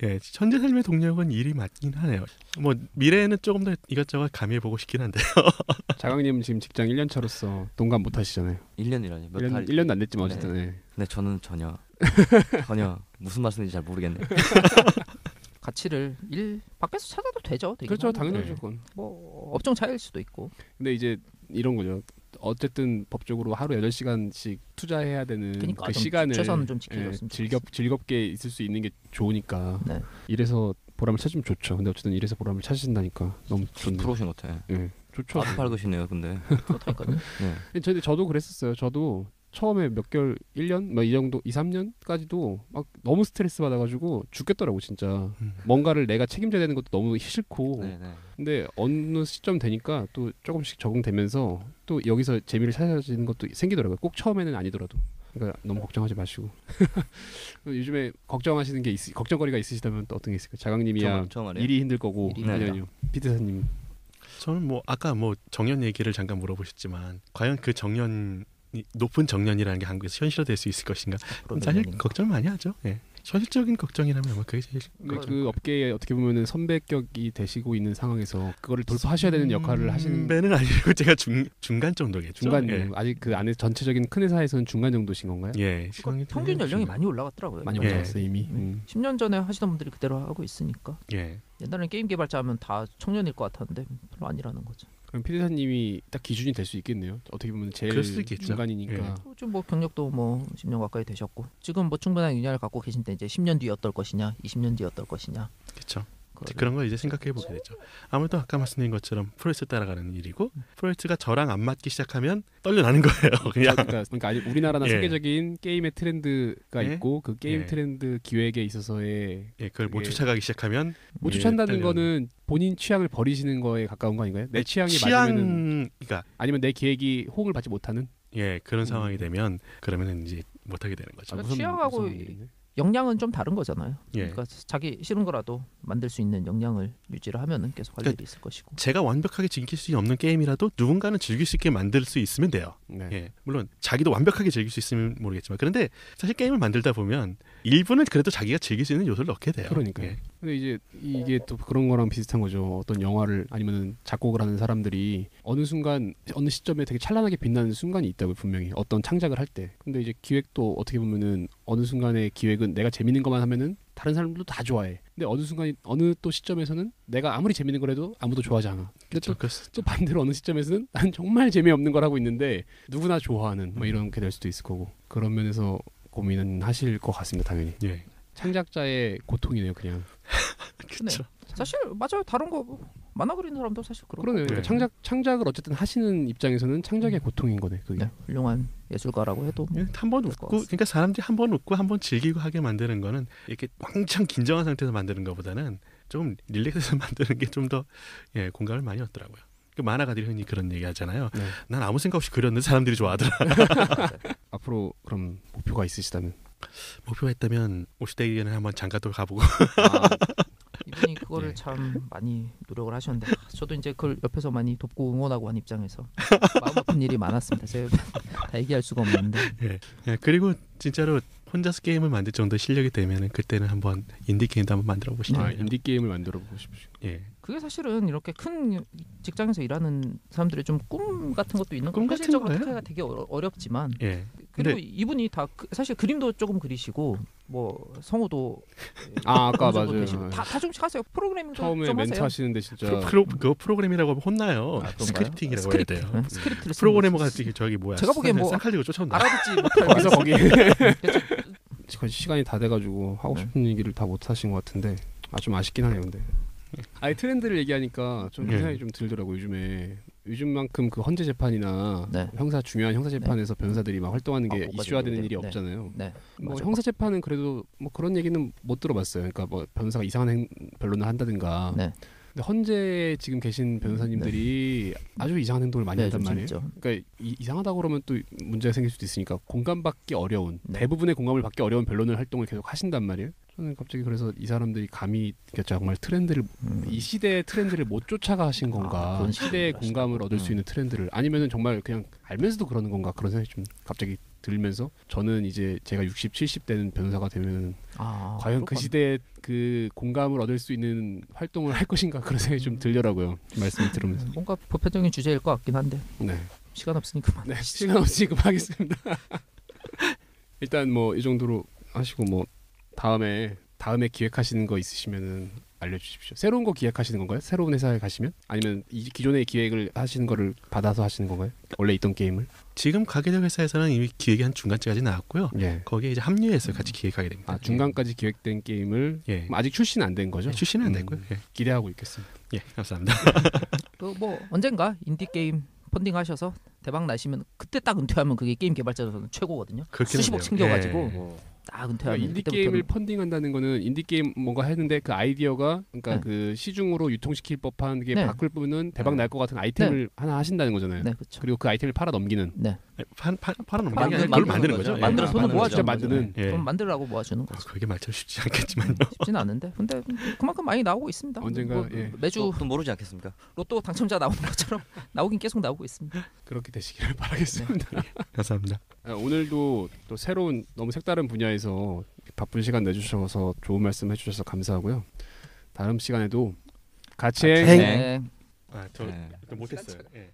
예, 현재 삶의 동력은 일이 맞긴 하네요. 뭐 미래에는 조금 더 이것저것 가미해 보고 싶긴 한데요. 자강님 지금 직장 1년 차로서 동감 못 하시잖아요. 1년이라니 몇 1년, 달? 1년도 안 됐지만 어쨌든. 예. 근데 저는 전혀 무슨 말씀인지 잘 모르겠네요. 가치를 일 밖에서 찾아도 되죠. 되긴 그렇죠, 하는데. 당연하죠. 그건. 뭐 업종 차이일 수도 있고. 근데 이제 이런 거죠. 어쨌든 법적으로 하루 8시간씩 투자해야 되는 그러니까 그 좀 시간을 최소한 좀 지켜줬으면 즐겁게 있을 수 있는 게 좋으니까 네. 이래서 보람을 찾으면 좋죠. 근데 어쨌든 이래서 보람을 찾으신다니까 너무 좋네요. 프로신 것 같아. 예, 좋죠. 아주 밝으시네요, 근데. 그렇다니까요. 네. 근데 저도 그랬었어요. 저도 처음에 몇 개월, 1년, 막 이 정도, 2, 3년까지도 막 너무 스트레스 받아가지고 죽겠더라고 진짜. 뭔가를 내가 책임져야 되는 것도 너무 싫고. 네, 네. 근데 어느 시점 되니까 또 조금씩 적응되면서 또 여기서 재미를 찾아지는 것도 생기더라고요. 꼭 처음에는 아니더라도. 그러니까 너무 걱정하지 마시고. 요즘에 걱정하시는 게 걱정거리가 있으시다면 또 어떤 게 있을까요? 자강님이야 처음 알아요. 일이 힘들 거고, 일이 힘들다. 아니요, 피드사님. 저는 뭐 아까 뭐 정년 얘기를 잠깐 물어보셨지만 과연 그 정년 높은 정년이라는 게 한국에서 현실화될 수 있을 것인가? 사실 걱정 많이 하죠. 예. 현실적인 걱정이라면 뭐 그게 제일 근데 그 업계에 어떻게 보면은 선배격이 되시고 있는 상황에서 그거를 돌파하셔야 되는 역할을 하시는 선배는 아니고 제가 중간 정도겠죠. 중간 예. 아직 그 안에 전체적인 큰 회사에서는 중간 정도신 건가요? 예. 그러니까 평균 연령이 많이 올라갔더라고요. 많이 예. 올라갔어요 이미. 10년 전에 하시던 분들이 그대로 하고 있으니까. 예. 옛날에는 게임 개발자 하면 다 청년일 것 같았는데 별로 아니라는 거죠. 그럼 피디사님이 딱 기준이 될 수 있겠네요. 어떻게 보면 제일 그럴 수도 있겠죠. 중간이니까. 요즘 뭐 경력도 뭐 10년 가까이 되셨고 지금 뭐 충분한 윤활을 갖고 계신데 이제 10년 뒤에 어떨 것이냐, 20년 뒤에 어떨 것이냐. 그렇죠. 그거를 그런 걸 이제 생각해 보게 되죠. 아무래도 아까 말씀드린 것처럼 프로젝트 따라가는 일이고 프로젝트가 저랑 안 맞기 시작하면 떨려나는 거예요. 그냥 그러니까 아직 우리나라나 예. 세계적인 게임의 트렌드가 예. 있고 그 게임 예. 트렌드 기획에 있어서의 예, 그걸 못 그게- 쫓아가기 시작하면 못 예, 쫓아간다는 떨려요. 거는 본인 취향을 버리시는 거에 가까운 거 아닌가요? 내 취향이 취향, 맞으면은 그러니까 아니면 내 기획이 호응을 받지 못하는 예 그런 상황이 되면 그러면은 이제 못하게 되는 거죠. 아, 취향하고 역량은 좀 다른 거잖아요. 예. 그러니까 자기 싫은 거라도 만들 수 있는 역량을 유지를 하면은 계속 할 그러니까 일이 있을 것이고. 제가 완벽하게 즐길 수 없는 게임이라도 누군가는 즐길 수 있게 만들 수 있으면 돼요. 네. 예, 물론 자기도 완벽하게 즐길 수 있으면 모르겠지만 그런데 사실 게임을 만들다 보면 일부는 그래도 자기가 즐길 수 있는 요소를 넣게 돼요. 그러니까요. 예. 근데 이제 이게 또 그런 거랑 비슷한 거죠. 어떤 영화를 아니면 작곡을 하는 사람들이 어느 순간 어느 시점에 되게 찬란하게 빛나는 순간이 있다고 분명히 어떤 창작을 할 때. 근데 이제 기획도 어떻게 보면은 어느 순간의 기획은 내가 재밌는 것만 하면은 다른 사람들도 다 좋아해. 근데 어느 순간 어느 또 시점에서는 내가 아무리 재밌는 거라도 아무도 좋아하지 않아. 근데 그렇죠. 또 반대로 어느 시점에서는 난 정말 재미없는 걸 하고 있는데 누구나 좋아하는 뭐 이렇게 될 수도 있을 거고 그런 면에서 고민은 하실 것 같습니다. 당연히. 예. 창작자의 고통이네요, 그냥. 그렇죠. 사실 맞아요. 다른 거 만화 그리는 사람도 사실 그렇고. 그러네요. 그러니까 창작을 어쨌든 하시는 입장에서는 창작의 고통인 거네, 그게. 네, 훌륭한 예술가라고 해도 뭐 한 번 그럴 것 웃고 그러니까 사람들이 한 번 웃고 한 번 즐기고 하게 만드는 거는 이렇게 왕창 긴장한 상태에서 만드는 것보다는 좀 릴렉스해서 만드는 게 좀 더 예, 공감을 많이 얻더라고요. 그 만화가들이 흔히 그런 얘기 하잖아요. 네. 난 아무 생각 없이 그렸는데 사람들이 좋아하더라. 앞으로 그럼 목표가 있으시다면? 목표가 있다면 50대에는 한번 장가도 가보고 아, 이분이 그거를 예. 참 많이 노력을 하셨는데 저도 이제 그걸 옆에서 많이 돕고 응원하고 한 입장에서 마음 아픈 일이 많았습니다. 제가 다 얘기할 수가 없는데 예. 예, 그리고 진짜로 혼자서 게임을 만들 정도 실력이 되면은 그때는 한번 인디 게임도 한번 만들어 보시죠. 아, 인디 게임을 만들어 보고 싶으시고. 예. 그게 사실은 이렇게 큰 직장에서 일하는 사람들의 좀 꿈 같은 것도 있는 꿈 거 같은 현실적으로 거예요? 하기가 되게 어렵지만 예. 그리고 근데 이분이 다 사실 그림도 조금 그리시고 뭐 성우도 아까 어느 정도 맞아요. 되시고 다 조금씩 하세요. 프로그래밍도 처음에 좀 멘트 하세요. 하시는데 진짜 그거 프로그램이라고 하면 혼나요. 아, 그런가요? 스크립팅이라고 스크립트. 해야 돼요. 네, 스크립트를 쓰는 프로그래머가 거지. 저기 뭐야? 제가 보기엔 뭐 쌍칼리고 쫓아온다. 알아듣지 못할 거기서 거기 거의 시간이 다 돼가지고 하고 싶은 얘기를 다 못 하신 것 같은데 좀 아쉽긴 하네요. 근데 아니 트렌드를 얘기하니까 좀 생각이 좀 들더라고. 요즘만큼 그 헌재 재판이나 네. 중요한 형사 재판에서 변호사들이 막 활동하는 게 뭐가 이슈화되는 좀 일이 네. 없잖아요. 네. 뭐 맞아. 형사 재판은 그래도 뭐 그런 얘기는 못 들어봤어요. 그러니까 뭐 변호사가 이상한 변론을 한다든가. 네. 근데 헌재 지금 계신 변호사님들이 아주 이상한 행동을 많이 네, 한단 좀 말이에요. 재밌죠. 그러니까 이상하다고 그러면 또 문제가 생길 수도 있으니까 공감받기 어려운 네. 대부분의 공감을 받기 어려운 변론을 활동을 계속 하신단 말이에요. 저는 갑자기 그래서 이 사람들이 감히 정말 트렌드를 이 시대의 트렌드를 못 쫓아가신 건가? 그런 시대의 식으로 공감을 얻을 수 있는 트렌드를 아니면은 정말 그냥 알면서도 그러는 건가? 그런 생각이 좀 갑자기 들면서 저는 이제 제가 60, 70 되는 변호사가 되면 과연 그 시대의 그 공감을 얻을 수 있는 활동을 할 것인가 그런 생각이 좀 들더라고요. 말씀을 들으면서. 뭔가 보편적인 주제일 것 같긴 한데 네. 시간 없으니까 그만. 네, 시간 없이 그만하겠습니다. 일단 뭐 이 정도로 하시고 뭐 다음에 기획하시는 거 있으시면은 알려주십시오. 새로운 거 기획하시는 건가요? 새로운 회사에 가시면? 아니면 이 기존의 기획을 하시는 거를 받아서 하시는 건가요? 원래 있던 게임을? 지금 가게 될 회사에서는 이미 기획이 한 중간쯤까지 나왔고요. 예. 거기에 이제 합류해서 같이 기획하게 됩니다. 아 중간까지 기획된 게임을 예. 아직 출시는 안 된 거죠? 출시는 안 됐고요. 예. 기대하고 있겠습니다. 예, 감사합니다. 그 뭐 언젠가 인디 게임 펀딩 하셔서 대박 나시면 그때 딱 은퇴하면 그게 게임 개발자로서는 최고거든요. 그렇긴 수십억 하네요. 챙겨가지고 예. 딱 은퇴하면 그러니까 인디 그때부터는 게임을 펀딩한다는 거는 인디 게임 뭔가 했는데 그 아이디어가 그러니까 네. 그 시중으로 유통시킬 법한 게 네. 바꿀 부분은 대박 날 것 같은 아이템을 하나 하신다는 거잖아요. 네, 그렇죠. 그리고 그 아이템을 팔아 넘기는. 네. 팔아넘기는 게 아니라 만드는 그걸 만드는 거죠. 거죠. 만들어 예. 돈을 만드는 모아주는 거죠. 만드는. 예. 돈 만들라고 모아주는 거죠. 그게 말처럼 쉽지 않겠지만요. 쉽지는 않은데 근데 그만큼 많이 나오고 있습니다. 언젠가, 뭐, 예. 매주 또 모르지 않겠습니까? 로또 당첨자 나오는 것처럼 나오긴 계속 나오고 있습니다. 그렇게 되시기를 바라겠습니다. 감사합니다. 오늘도 또 새로운 너무 색다른 분야에서 바쁜 시간 내주셔서 좋은 말씀 해주셔서 감사하고요. 다음 시간에도 같이 행. 네. 저 네. 못했어요. 예.